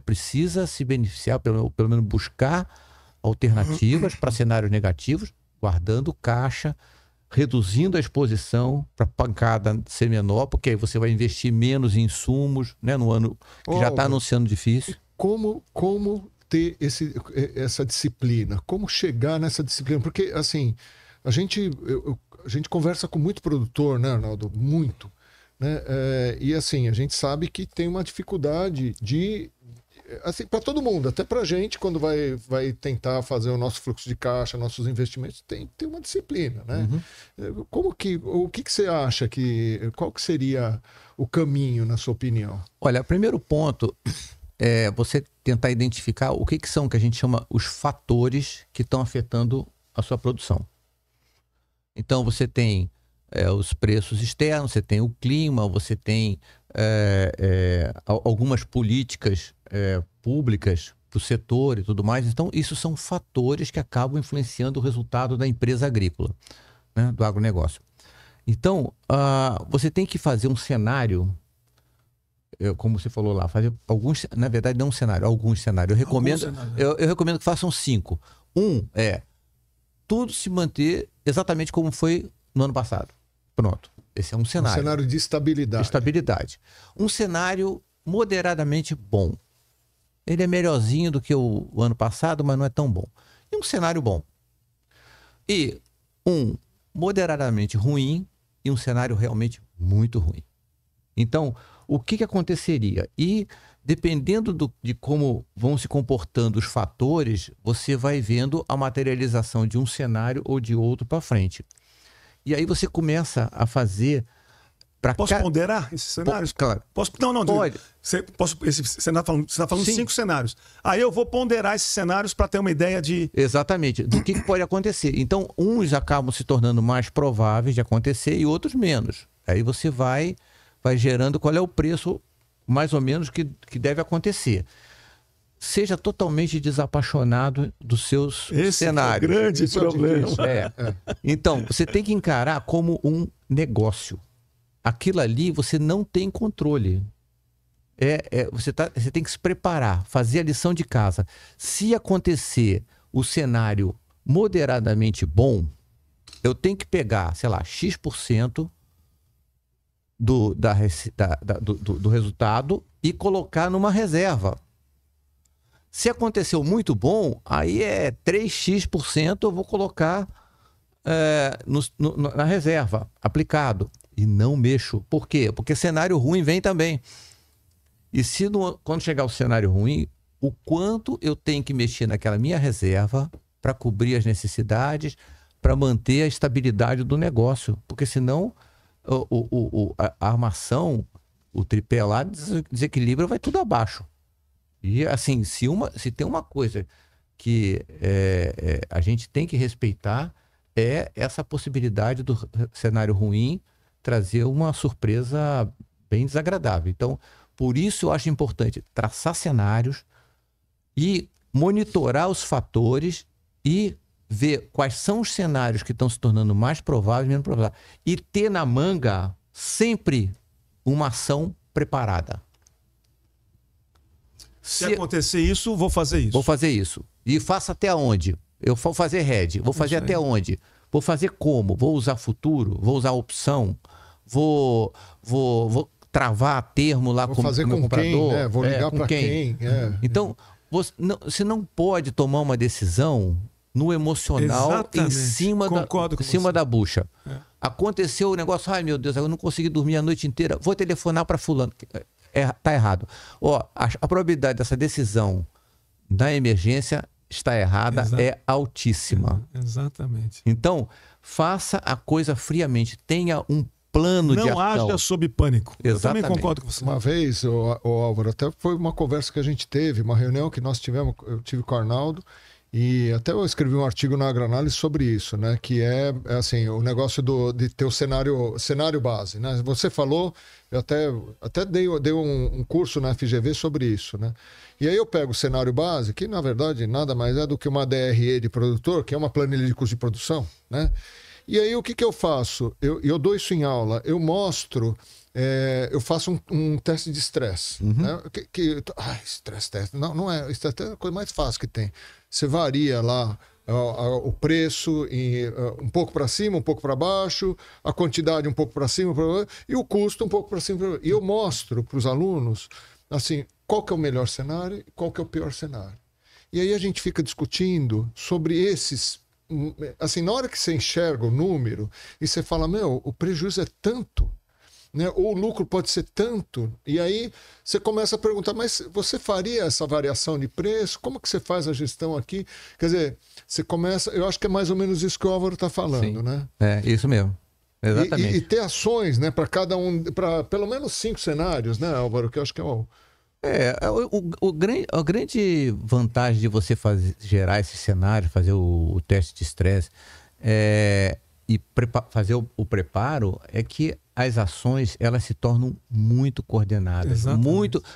precisa se beneficiar, pelo menos buscar alternativas para cenários negativos, guardando caixa, reduzindo a exposição para pancada ser menor, porque aí você vai investir menos em insumos, né, no ano que já está anunciando difícil.
Como ter essa disciplina? Como chegar nessa disciplina? Porque, assim, a gente conversa com muito produtor, né, Arnaldo? Muito. Né? E, assim, a gente sabe que tem uma dificuldade de... Assim, para todo mundo, até para a gente, quando vai tentar fazer o nosso fluxo de caixa, nossos investimentos, tem que ter uma disciplina, né? O que você acha qual que seria o caminho, na sua opinião?
Olha, primeiro ponto é você tentar identificar o que são que a gente chama os fatores que estão afetando a sua produção. Então, você tem os preços externos, você tem o clima, você tem algumas políticas públicas para o setor e tudo mais. Então, isso são fatores que acabam influenciando o resultado da empresa agrícola, né, do agronegócio. Então, você tem que fazer um cenário, como você falou lá, fazer alguns, na verdade não um cenário, alguns cenários. Eu recomendo que façam 5. Tudo se manter exatamente como foi no ano passado. Pronto. Esse é um cenário.
Um cenário de estabilidade.
Um cenário moderadamente bom. Ele é melhorzinho do que o ano passado, mas não é tão bom. E um cenário bom. E um moderadamente ruim e um cenário realmente muito ruim. Então, o que aconteceria? E dependendo de como vão se comportando os fatores, você vai vendo a materialização de um cenário ou de outro para frente. E aí você começa a fazer...
Posso ponderar esses cenários?
Claro.
Não,
pode.
Você está falando
Sim.
5 cenários. Aí eu vou ponderar esses cenários para ter uma ideia de...
Exatamente. Do que pode acontecer. Então, uns acabam se tornando mais prováveis de acontecer e outros menos. Aí você vai gerando qual é o preço mais ou menos que deve acontecer. Seja totalmente desapaixonado dos seus cenários.
É o grande problema.
Então, você tem que encarar como um negócio. Aquilo ali você não tem controle. Você tem que se preparar, fazer a lição de casa. Se acontecer o cenário moderadamente bom, eu tenho que pegar, sei lá, X% do resultado e colocar numa reserva. Se aconteceu muito bom, aí 3x% eu vou colocar na reserva, aplicado. E não mexo. Por quê? Porque cenário ruim vem também. E quando chegar o cenário ruim, o quanto eu tenho que mexer naquela minha reserva para cobrir as necessidades, para manter a estabilidade do negócio. Porque senão a armação, o tripé lá, desequilíbrio, vai tudo abaixo. E assim, se tem uma coisa que a gente tem que respeitar, é essa possibilidade do cenário ruim trazer uma surpresa bem desagradável. Então, por isso eu acho importante traçar cenários e monitorar os fatores e ver quais são os cenários que estão se tornando mais prováveis e menos prováveis. E ter na manga sempre uma ação preparada.
Se acontecer isso, vou fazer isso.
Vou fazer isso. E faço até onde? Eu vou fazer hedge. Vou fazer até onde? Vou fazer como? Vou usar futuro? Vou usar opção? Vou travar termo lá com o meu comprador?
Quem, né? Vou ligar para quem?
Então, você não pode tomar uma decisão no emocional.
Exatamente.
em cima da bucha. Aconteceu o negócio, ai meu Deus, eu não consegui dormir a noite inteira, vou telefonar para fulano. Tá errado. A probabilidade dessa decisão na emergência está errada, é altíssima.
Exatamente.
Então, faça a coisa friamente. Tenha um plano de ação.
Não haja sob pânico.
Exatamente.
Eu também concordo com você.
Uma vez, o Álvaro, até foi uma conversa que a gente teve, uma reunião que nós tivemos, eu tive com o Arnaldo, e até eu escrevi um artigo na Agranálise sobre isso, né? Que é assim, o negócio de ter o cenário base, né? Você falou, eu até dei um curso na FGV sobre isso, né? E aí eu pego o cenário base, que na verdade nada mais é do que uma DRE de produtor, que é uma planilha de custo de produção, né? E aí o que eu faço? Eu dou isso em aula, eu mostro, eu faço um teste de estresse. Né? Estresse teste. Não é. Estresse teste é a coisa mais fácil que tem. Você varia lá o preço um pouco para cima, um pouco para baixo, a quantidade um pouco para cima e o custo um pouco para cima. E eu mostro para os alunos assim, qual que é o melhor cenário e qual que é o pior cenário. E aí a gente fica discutindo sobre esses. Assim, na hora que você enxerga o número e você fala, o prejuízo é tanto, né? Ou o lucro pode ser tanto, e aí você começa a perguntar, mas você faria essa variação de preço? Como que você faz a gestão aqui? Quer dizer, você começa, eu acho que é mais ou menos isso que o Álvaro está falando. Sim. Né?
É, isso mesmo. Exatamente.
E ter ações, né, para cada um, para pelo menos 5 cenários, né, Álvaro, que eu acho que é o...
A grande vantagem de você gerar esse cenário, fazer o teste de estresse e fazer o preparo é que as ações elas se tornam muito coordenadas,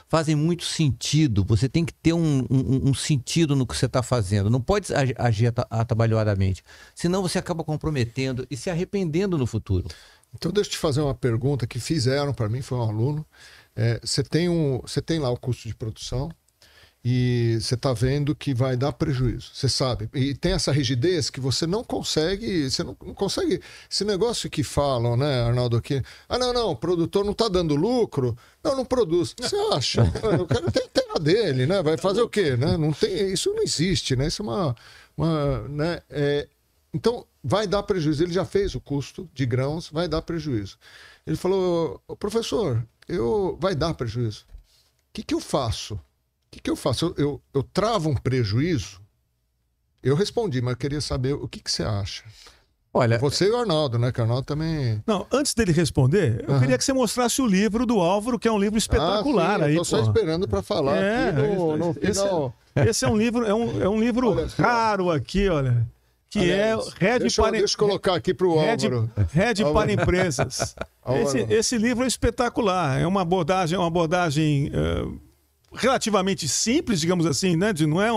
fazem muito sentido. Você tem que ter um sentido no que você está fazendo. Não pode agir atabalhoadamente, senão você acaba comprometendo e se arrependendo no futuro.
Então deixa eu te fazer uma pergunta que fizeram para mim, foi um aluno. Você tem lá o custo de produção e você está vendo que vai dar prejuízo, você sabe. E tem essa rigidez que você não consegue, esse negócio que falam, né, Arnaldo, aqui, não, o produtor não está dando lucro, não produz. Você acha? O cara tem a terra dele, né? Vai fazer o quê? Né? Isso não existe, né? Isso é né? Então, vai dar prejuízo. Ele já fez o custo de grãos, vai dar prejuízo. Ele falou, professor, vai dar prejuízo. O que eu faço? Eu travo um prejuízo? Eu respondi, mas eu queria saber o que você acha.
Olha,
você e o Arnaldo, né? Que o Arnaldo também...
Não, antes dele responder, eu queria que você mostrasse o livro do Álvaro, que é um livro espetacular.
Sim,
aí.
Eu tô só esperando para falar aqui no final.
Esse é um livro, livro raro aqui, olha. que
deixa eu colocar aqui para o Álvaro.
Rede para Empresas. Esse livro é espetacular. É uma abordagem relativamente simples, digamos assim, né? Não é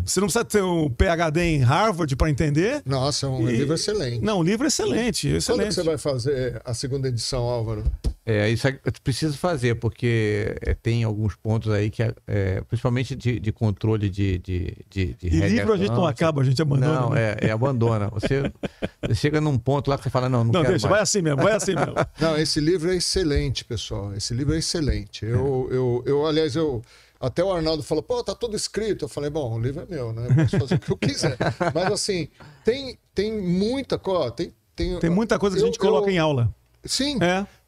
você não precisa ter um PhD em Harvard para entender.
Nossa, é um livro excelente.
Não, um livro excelente.
Quando que você vai fazer a segunda edição, Álvaro?
Isso eu preciso fazer, porque tem alguns pontos aí que, principalmente de controle de
E livro a gente não acaba, a gente abandona.
Não, abandona. Você chega num ponto lá que você fala, não quero
deixa,
mais.
vai assim mesmo.
Não, esse livro é excelente, pessoal. Esse livro é excelente. Aliás, até o Arnaldo falou, pô, tá tudo escrito. Eu falei, bom, o livro é meu, né? Eu posso fazer o que eu quiser. Mas assim, tem muita coisa. Tem
muita coisa que a gente coloca em aula.
Sim.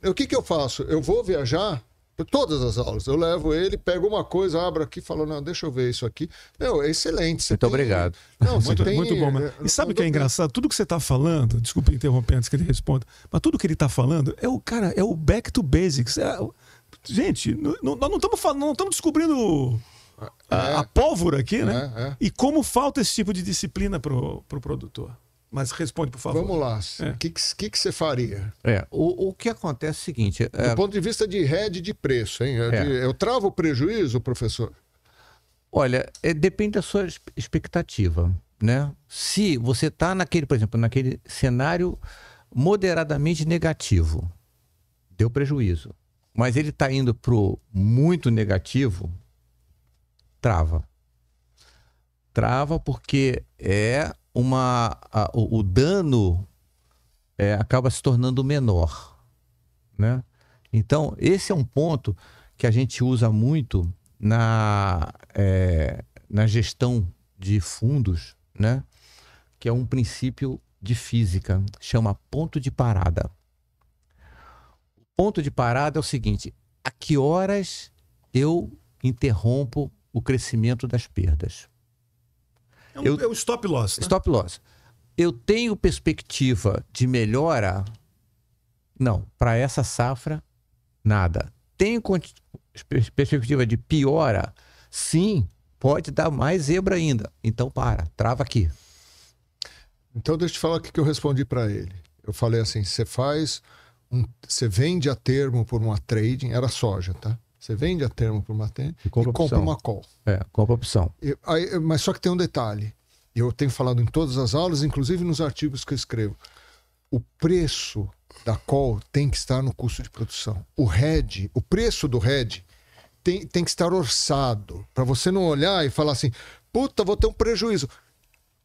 O que eu faço? Eu vou viajar para todas as aulas. Eu levo ele, pego uma coisa, abro aqui e falo, não, deixa eu ver isso aqui. Meu, é excelente.
Muito obrigado.
Não,
muito bom. E sabe o que é engraçado? Tudo que você está falando, desculpe interromper antes que ele responda, mas tudo que ele está falando é o back to basics. Gente, nós não estamos descobrindo a pólvora aqui, né? E como falta esse tipo de disciplina pro produtor. Mas responde, por favor.
Vamos lá. O que você faria?
O que acontece é o seguinte...
Do ponto de vista de hedge de preço, hein? Eu travo o prejuízo, professor?
Olha, depende da sua expectativa, né? Se você está por exemplo, naquele cenário moderadamente negativo, deu prejuízo, mas ele está indo para o muito negativo, trava. Trava porque o dano acaba se tornando menor, né? Então, esse é um ponto que a gente usa muito na gestão de fundos, né? Que é um princípio de física, chama ponto de parada. O ponto de parada é o seguinte: a que horas eu interrompo o crescimento das perdas?
É o stop loss. Né?
Stop loss. Eu tenho perspectiva de melhora? Não. Para essa safra, nada. Tenho perspectiva de piora? Sim. Pode dar mais zebra ainda. Então trava aqui.
Então deixa eu te falar o que eu respondi para ele. Eu falei assim, você vende a termo por uma trading, era soja, tá? Você vende a termo por uma trading e compra uma call.
Compra opção.
Mas só que tem um detalhe. Eu tenho falado em todas as aulas, inclusive nos artigos que eu escrevo. O preço da call tem que estar no custo de produção. O preço do hedge tem que estar orçado. Para você não olhar e falar assim, puta, vou ter um prejuízo.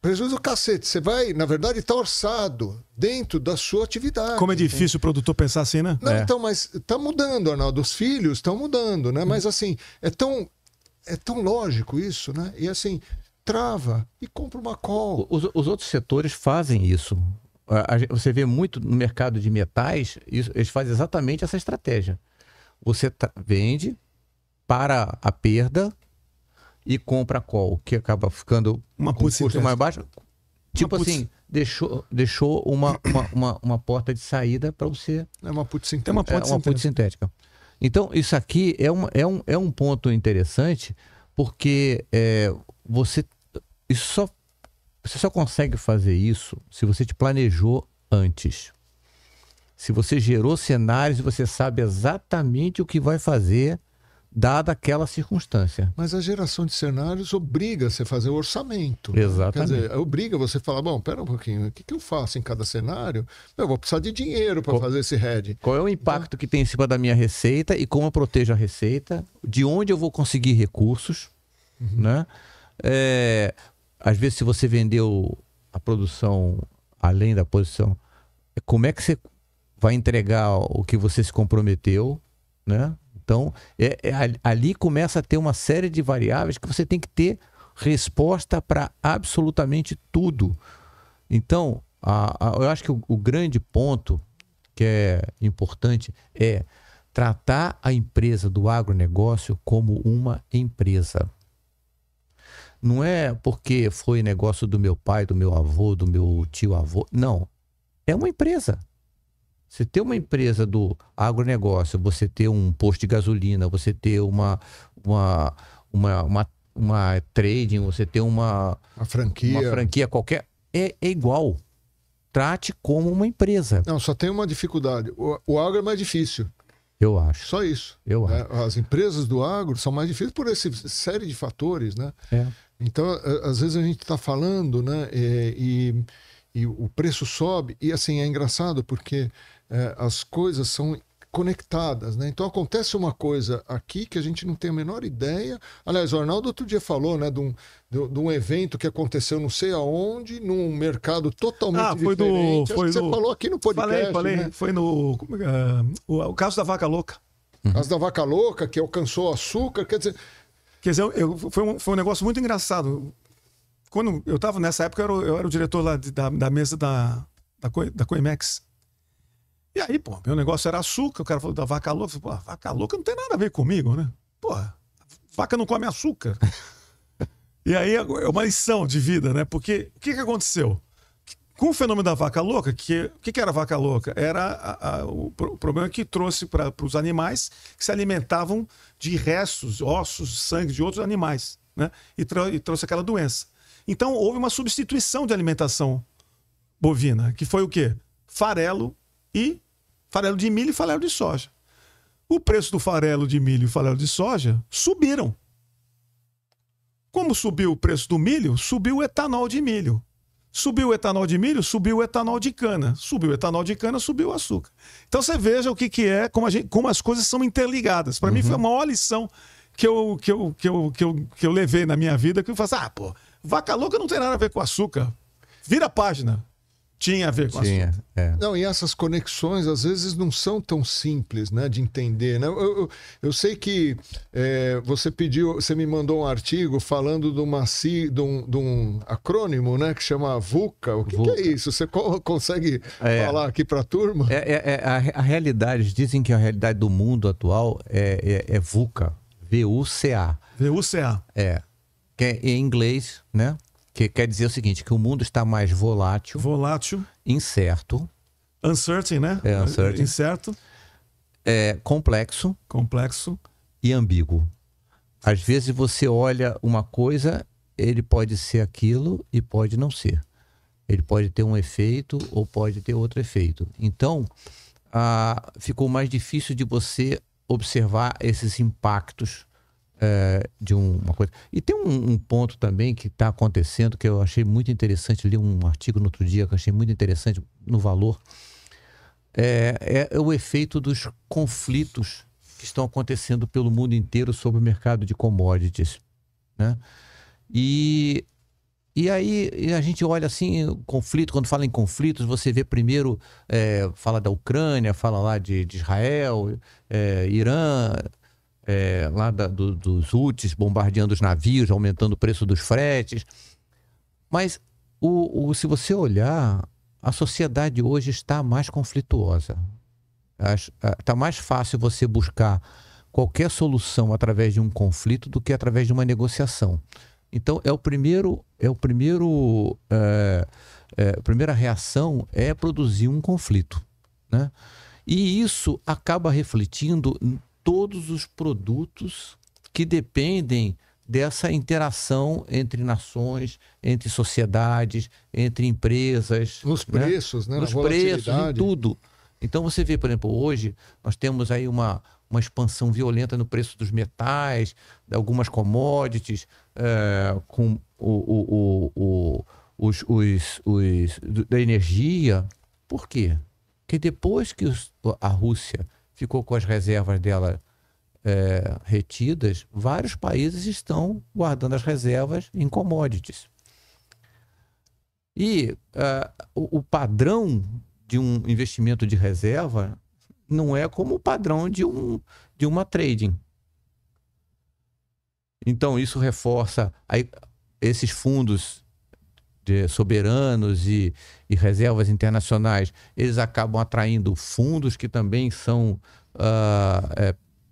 Prejuízo cacete. Você vai, na verdade, está orçado dentro da sua atividade.
Como é difícil o produtor pensar assim, né?
Não, então, mas está mudando, Arnaldo. Os filhos estão mudando, né? Mas assim, é tão lógico isso, né? E assim, trava e compra uma call.
Os outros setores fazem isso. Você vê muito no mercado de metais, eles fazem exatamente essa estratégia. Você vende para a perda e compra a call, que acaba ficando
com
custo mais baixo. Tipo assim, deixou uma porta de saída para você...
É uma put sintética.
Uma put sintética. Então, isso aqui é um ponto interessante, porque você só consegue fazer isso se você te planejou antes. Se você gerou cenários e você sabe exatamente o que vai fazer dada aquela circunstância.
Mas a geração de cenários obriga você a fazer o orçamento.
Exatamente.
Quer dizer, obriga você a falar, bom, pera um pouquinho, o que eu faço em cada cenário? Eu vou precisar de dinheiro para fazer esse hedge.
Qual é o impacto que tem em cima da minha receita e como eu protejo a receita? De onde eu vou conseguir recursos? Né? Às vezes, se você vendeu a produção além da posição, como é que você vai entregar o que você se comprometeu? Né? Então, ali começa a ter uma série de variáveis que você tem que ter resposta para absolutamente tudo. Então, eu acho que o grande ponto que é importante é tratar a empresa do agronegócio como uma empresa. Não é porque foi negócio do meu pai, do meu avô, do meu tio-avô. Não. É uma empresa. Você ter uma empresa do agronegócio, você ter um posto de gasolina, você ter uma trading, você ter uma
franquia
qualquer, é igual. Trate como uma empresa.
Não, só tem uma dificuldade. O agro é mais difícil.
Eu acho.
Só isso.
Eu
né?
acho.
As empresas do agro são mais difíceis por essa série de fatores, né? Então, às vezes a gente está falando, né? E o preço sobe. E assim, é engraçado porque as coisas são conectadas, né? Então acontece uma coisa aqui que a gente não tem a menor ideia. Aliás, o Arnaldo outro dia falou, né, de um evento que aconteceu não sei aonde, num mercado totalmente diferente. Você falou aqui no podcast.
Falei.
Né?
Foi no o caso da vaca louca.
O caso da vaca louca, que alcançou açúcar, quer dizer,
foi um negócio muito engraçado. Quando eu estava nessa época, eu era o diretor lá da mesa da Coimex. E aí, pô, meu negócio era açúcar, o cara falou da vaca louca. Pô, vaca louca não tem nada a ver comigo, né? Pô, vaca não come açúcar. E aí é uma lição de vida, né? Porque o que aconteceu? Com o fenômeno da vaca louca, o que era a vaca louca? Era o problema que trouxe para os animais que se alimentavam de restos, ossos, sangue de outros animais, né? E trouxe aquela doença. Então houve uma substituição de alimentação bovina, que foi o quê? Farelo de milho e farelo de soja. O preço do farelo de milho e farelo de soja subiram. Como subiu o preço do milho, subiu o etanol de milho. Subiu o etanol de milho, subiu o etanol de cana. Subiu o etanol de cana, subiu o açúcar. Então você veja o que é, como as coisas são interligadas. Para mim foi a maior lição que eu levei na minha vida, que eu falo assim, pô, vaca louca não tem nada a ver com açúcar. Vira a página. Tinha a ver com açúcar.
Não, e essas conexões às vezes não são tão simples, né, de entender, né? Eu sei que você me mandou um artigo falando de um acrônimo, né, que chama VUCA. O que é isso? Você consegue falar aqui para a turma?
A realidade, dizem que a realidade do mundo atual é VUCA, V-U-C-A.
V-U-C-A.
Que é em inglês, né? Que quer dizer o seguinte, que o mundo está mais volátil, incerto,
uncertain, né?
Uncertain.
Incerto,
complexo e ambíguo. Às vezes você olha uma coisa, ele pode ser aquilo e pode não ser. Ele pode ter um efeito ou pode ter outro efeito. Então, ficou mais difícil de você observar esses impactos de uma coisa. E tem um ponto também que está acontecendo que eu achei muito interessante, li um artigo no outro dia que eu achei muito interessante no Valor, é o efeito dos conflitos que estão acontecendo pelo mundo inteiro sobre o mercado de commodities, né? E aí a gente olha assim, conflito, quando fala em conflitos, você vê primeiro, fala da Ucrânia, fala lá de Israel, Irã, lá dos Houthis bombardeando os navios, aumentando o preço dos fretes. Mas se você olhar, a sociedade hoje está mais conflituosa. Está mais fácil você buscar qualquer solução através de um conflito do que através de uma negociação. Então, a primeira reação é produzir um conflito, né? E isso acaba refletindo todos os produtos que dependem dessa interação entre nações, entre sociedades, entre empresas.
Nos preços, né?
Nos preços, em tudo. Então você vê, por exemplo, hoje nós temos aí uma expansão violenta no preço dos metais, de algumas commodities, com da energia. Por quê? Porque depois que a Rússia ficou com as reservas dela retidas, vários países estão guardando as reservas em commodities. E o padrão de um investimento de reserva não é como o padrão de uma trading. Então isso reforça esses fundos soberanos e reservas internacionais, eles acabam atraindo fundos que também são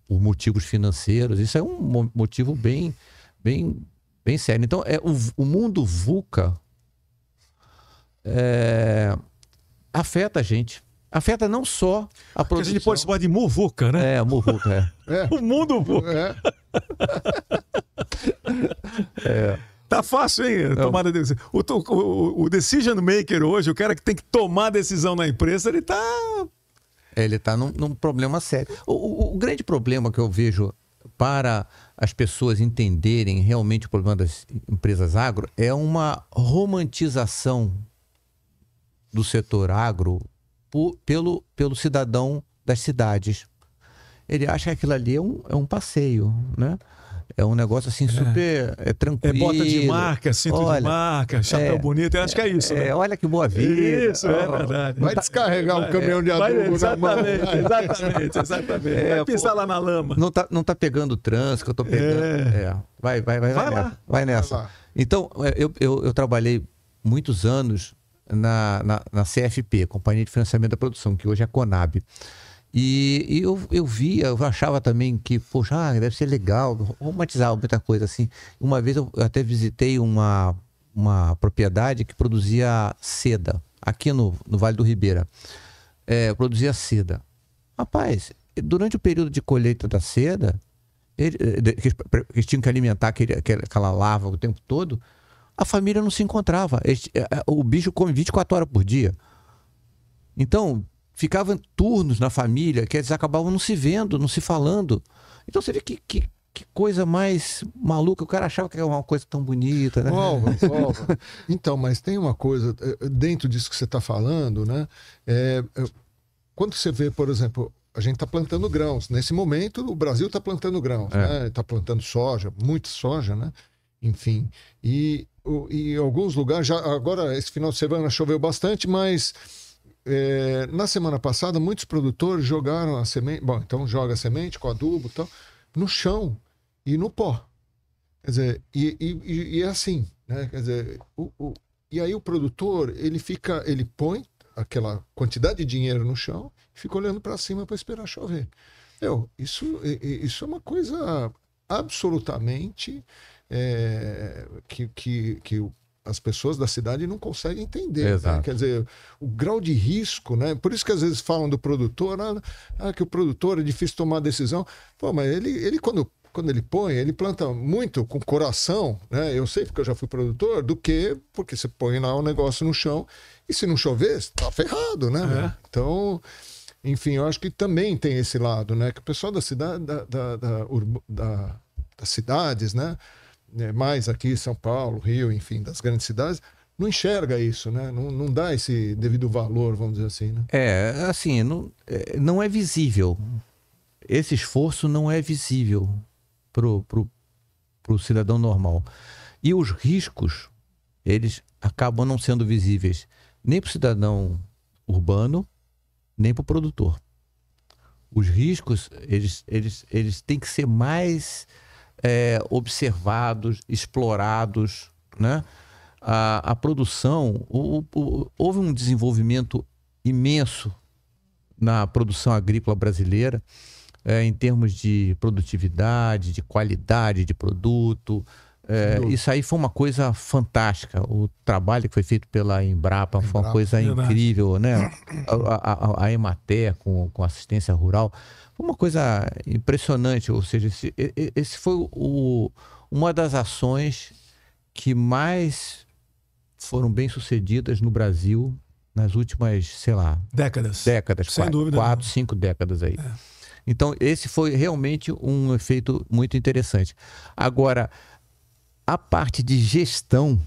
por motivos financeiros. Isso é um motivo bem sério. Então, o mundo VUCA afeta a gente. Afeta não só a produção.
A gente pode chamar de muvuca, né?
Muvuca,
O mundo VUCA. Tá fácil, hein? Tomada de decisão. O decision maker hoje, o cara que tem que tomar a decisão na empresa, ele tá...
Ele está num problema sério. O grande problema que eu vejo para as pessoas entenderem realmente o problema das empresas agro é uma romantização do setor agro pelo cidadão das cidades. Ele acha que aquilo ali é um passeio, né? É um negócio assim super tranquilo.
É bota de marca, cinto de marca, chapéu bonito. Eu acho que é isso. Né?
Olha que boa vida.
Isso, é verdade.
Vai descarregar um caminhão de adubo.
Exatamente. Vai pisar lá na lama.
Não tá pegando o trânsito que eu tô pegando. Vai nessa. Então, eu trabalhei muitos anos na CFP, Companhia de Financiamento da Produção, que hoje é a Conab. E eu achava também que, poxa, deve ser legal, romantizava muita coisa assim. Uma vez eu até visitei uma propriedade que produzia seda, aqui no Vale do Ribeira. Produzia seda. Rapaz, durante o período de colheita da seda, eles tinham que alimentar aquela larva o tempo todo, a família não se encontrava. O bicho come 24 horas por dia. Então... ficavam turnos na família, que eles acabavam não se vendo, não se falando. Então você vê que coisa mais maluca. O cara achava que era uma coisa tão bonita, né?
Então, mas tem uma coisa, dentro disso que você está falando, né? Quando você vê, por exemplo, a gente está plantando grãos. Nesse momento, o Brasil está plantando grãos, né? Está plantando soja, muita soja, né? Enfim. E em alguns lugares, agora esse final de semana choveu bastante, mas... na semana passada, muitos produtores jogaram a semente, então joga a semente com adubo e tal, no chão e no pó. Quer dizer, e é assim, né? Quer dizer, e aí o produtor, ele põe aquela quantidade de dinheiro no chão e fica olhando para cima para esperar chover. Isso é uma coisa absolutamente que as pessoas da cidade não conseguem entender. Né? Quer dizer, o grau de risco, né? Por isso que às vezes falam do produtor, que o produtor é difícil tomar decisão. Pô, mas ele quando ele põe, ele planta muito com coração, né? Eu sei porque eu já fui produtor, porque você põe lá um negócio no chão e se não chover, você tá ferrado, né? Então, enfim, eu acho que também tem esse lado, né? Que o pessoal da cidade, das cidades, né? Mais aqui São Paulo, Rio, enfim, das grandes cidades, não enxerga isso, né? Não dá esse devido valor, vamos dizer assim, né?
Assim, não é visível. Esse esforço não é visível pro cidadão normal. E os riscos, eles acabam não sendo visíveis nem pro cidadão urbano, nem pro produtor. Os riscos, eles têm que ser mais... observados, explorados, né? A produção, houve um desenvolvimento imenso na produção agrícola brasileira, em termos de produtividade, de qualidade de produto. Isso aí foi uma coisa fantástica. O trabalho que foi feito pela Embrapa foi uma coisa incrível, né? A Emater com assistência rural. Foi uma coisa impressionante, ou seja, esse foi uma das ações que mais foram bem sucedidas no Brasil nas últimas, sei lá... Décadas.
Sem dúvida.
4, 5 décadas aí. Então, esse foi realmente um efeito muito interessante. Agora, a parte de gestão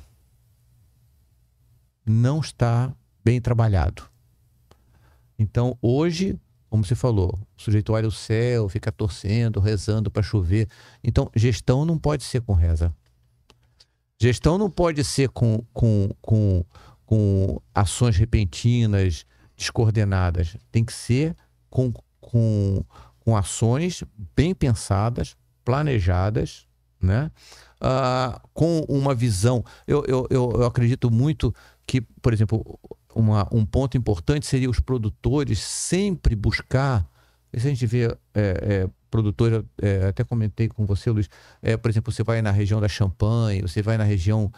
não está bem trabalhado. Então, hoje... Como você falou, o sujeito olha o céu, fica torcendo, rezando para chover. Então, gestão não pode ser com reza. Gestão não pode ser com ações repentinas, descoordenadas. Tem que ser com ações bem pensadas, planejadas, né? Com uma visão. Eu acredito muito que, por exemplo... Um ponto importante seria os produtores sempre buscar. Se a gente vê produtor, até comentei com você, Luiz, por exemplo, você vai na região da Champagne, você vai na região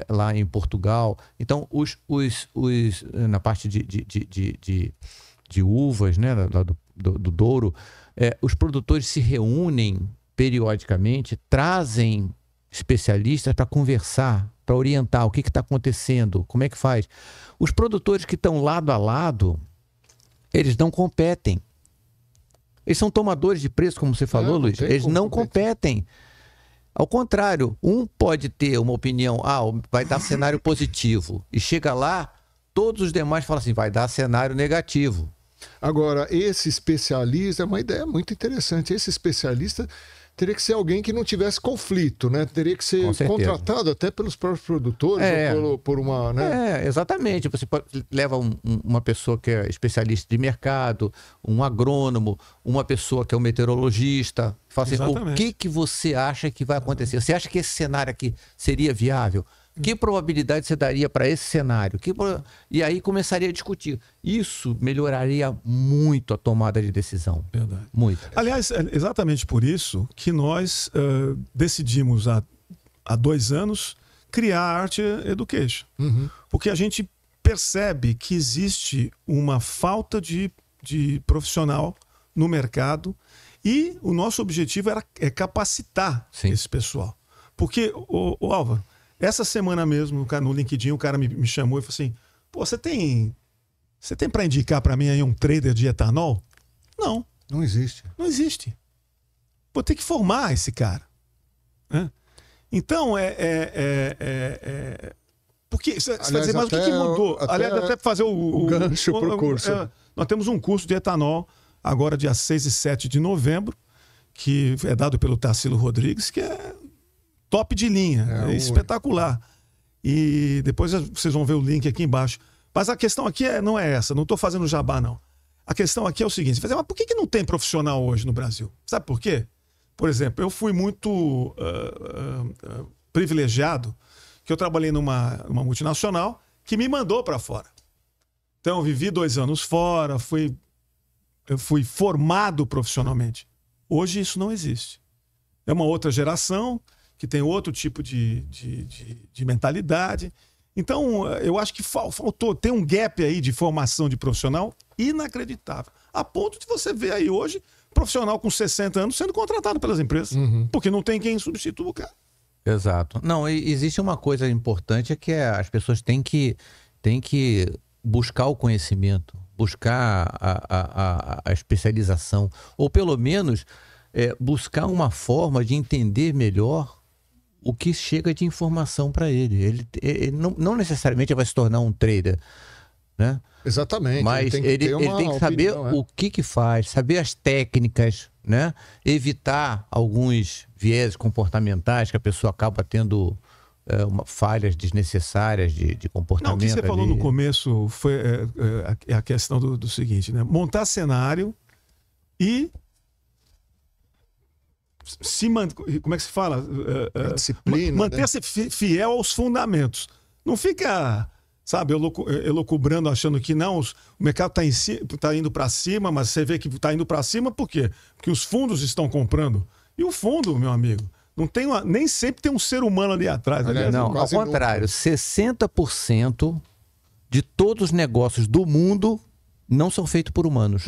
lá em Portugal. Então, na parte de uvas, né, lá do Douro, os produtores se reúnem periodicamente, trazem especialistas para conversar, para orientar o que está acontecendo, como é que faz. Os produtores que estão lado a lado, eles não competem. Eles são tomadores de preço, como você falou, Luiz. Eles não competem. Ao contrário, um pode ter uma opinião, vai dar cenário positivo. E chega lá, todos os demais falam assim, vai dar cenário negativo.
Agora, esse especialista é uma ideia muito interessante. Esse especialista teria que ser alguém que não tivesse conflito, né? Teria que ser contratado até pelos próprios produtores ou por uma... Né?
Exatamente. Você leva uma pessoa que é especialista de mercado, um agrônomo, uma pessoa que é um meteorologista. Fala assim, o que você acha que vai acontecer? Você acha que esse cenário aqui seria viável? Que probabilidade você daria para esse cenário? E aí começaria a discutir. Isso melhoraria muito a tomada de decisão.
Verdade.
Muito.
Aliás, é exatamente por isso que nós decidimos há 2 anos criar a Art Education. Porque a gente percebe que existe uma falta de profissional no mercado e o nosso objetivo é capacitar esse pessoal. Porque, o Álvaro, essa semana mesmo, no LinkedIn, o cara me chamou e falou assim, pô, você tem para indicar para mim aí um trader de etanol? Não.
Não existe.
Não existe. Vou ter que formar esse cara. Né? Então, porque você vai dizer, mas o que mudou? Aliás, até fazer o
gancho para o curso.
Nós temos um curso de etanol, agora dia 6 e 7 de novembro, que é dado pelo Tarsilo Rodrigues, que é top de linha, é espetacular. E depois vocês vão ver o link aqui embaixo. Mas a questão aqui não é essa, não estou fazendo jabá, não. A questão aqui é o seguinte, mas por que não tem profissional hoje no Brasil? Sabe por quê? Por exemplo, eu fui muito privilegiado, que eu trabalhei numa multinacional que me mandou para fora. Então, eu vivi 2 anos fora, eu fui formado profissionalmente. Hoje isso não existe. É uma outra geração que tem outro tipo de mentalidade. Então, eu acho que faltou, tem um gap aí de formação de profissional inacreditável. A ponto de você ver aí hoje profissional com 60 anos sendo contratado pelas empresas. Porque não tem quem substitua o cara.
Exato. Não, existe uma coisa importante, é que as pessoas têm que buscar o conhecimento, buscar a especialização, ou pelo menos buscar uma forma de entender melhor o que chega de informação para ele. Ele não necessariamente vai se tornar um trader, né?
Exatamente.
Mas ele tem que saber o que faz, saber as técnicas, né? Evitar alguns viés comportamentais que a pessoa acaba tendo falhas desnecessárias de comportamento.
Não, o que você falou no começo foi a questão do seguinte, né? Montar cenário e como é que se fala?
Disciplina,
manter-se fiel aos fundamentos. Não fica, sabe, elucubrando, achando que não, o mercado está indo para cima, mas você vê que está indo para cima por quê? Porque os fundos estão comprando. E o fundo, meu amigo, nem sempre tem um ser humano ali atrás.
Não, ao contrário, 60% de todos os negócios do mundo não são feitos por humanos.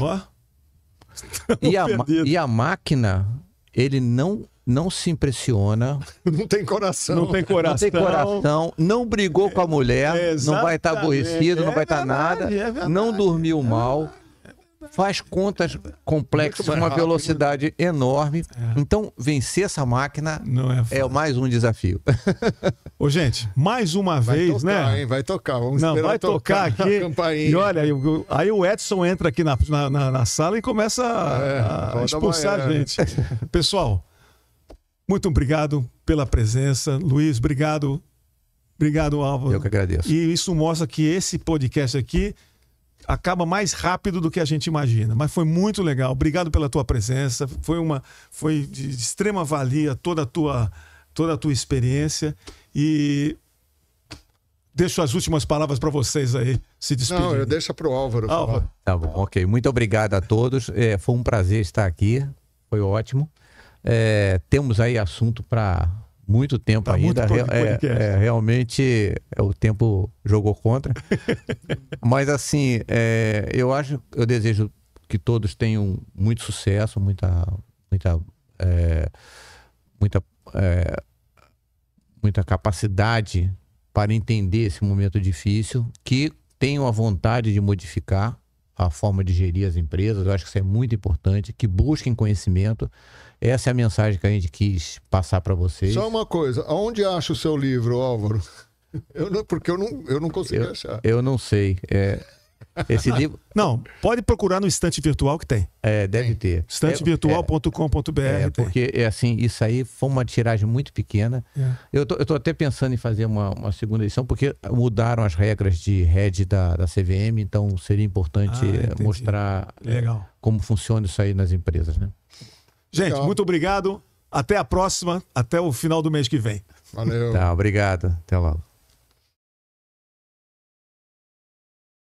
E a máquina, ele não se impressiona.
Não tem coração.
Não tem coração.
Não brigou com a mulher, não vai estar aborrecido, não vai estar nada, não dormiu mal. Faz contas complexas com uma velocidade enorme. Então, vencer essa máquina é mais um desafio.
Ô, gente, mais uma vez,
tocar,
né?
Hein? Vai tocar, vamos
vai tocar aqui. E olha, aí o Edson entra aqui na sala e começa a expulsar a gente. Pessoal, muito obrigado pela presença. Luiz, obrigado. Obrigado, Álvaro.
Eu que agradeço.
E isso mostra que esse podcast aqui acaba mais rápido do que a gente imagina, mas foi muito legal. Obrigado pela tua presença. Foi de extrema valia toda a tua experiência
e
deixo as últimas palavras para vocês aí se despedir.
Não, eu deixo para o Álvaro.
Tá bom, ok. Muito obrigado a todos. Foi um prazer estar aqui. Foi ótimo. Temos aí assunto para muito tempo ainda. Realmente o tempo jogou contra. Mas assim, eu desejo que todos tenham muito sucesso, muita muita capacidade para entender esse momento difícil, que tenham a vontade de modificar a forma de gerir as empresas. Eu acho que isso é muito importante, que busquem conhecimento. Essa é a mensagem que a gente quis passar para vocês.
Só uma coisa, aonde acha o seu livro, Álvaro? Porque eu não consegui achar.
Eu não sei. Esse livro...
Não, pode procurar no Estante Virtual que tem.
Deve ter.
Estantevirtual.com.br.
Porque assim, isso aí foi uma tiragem muito pequena. Eu tô até pensando em fazer uma segunda edição, porque mudaram as regras de head da CVM, então seria importante mostrar como funciona isso aí nas empresas, né?
Gente,
Legal.
muito obrigado. Até a próxima, até o final do mês que vem.
Valeu.
Tá, obrigado. Até logo.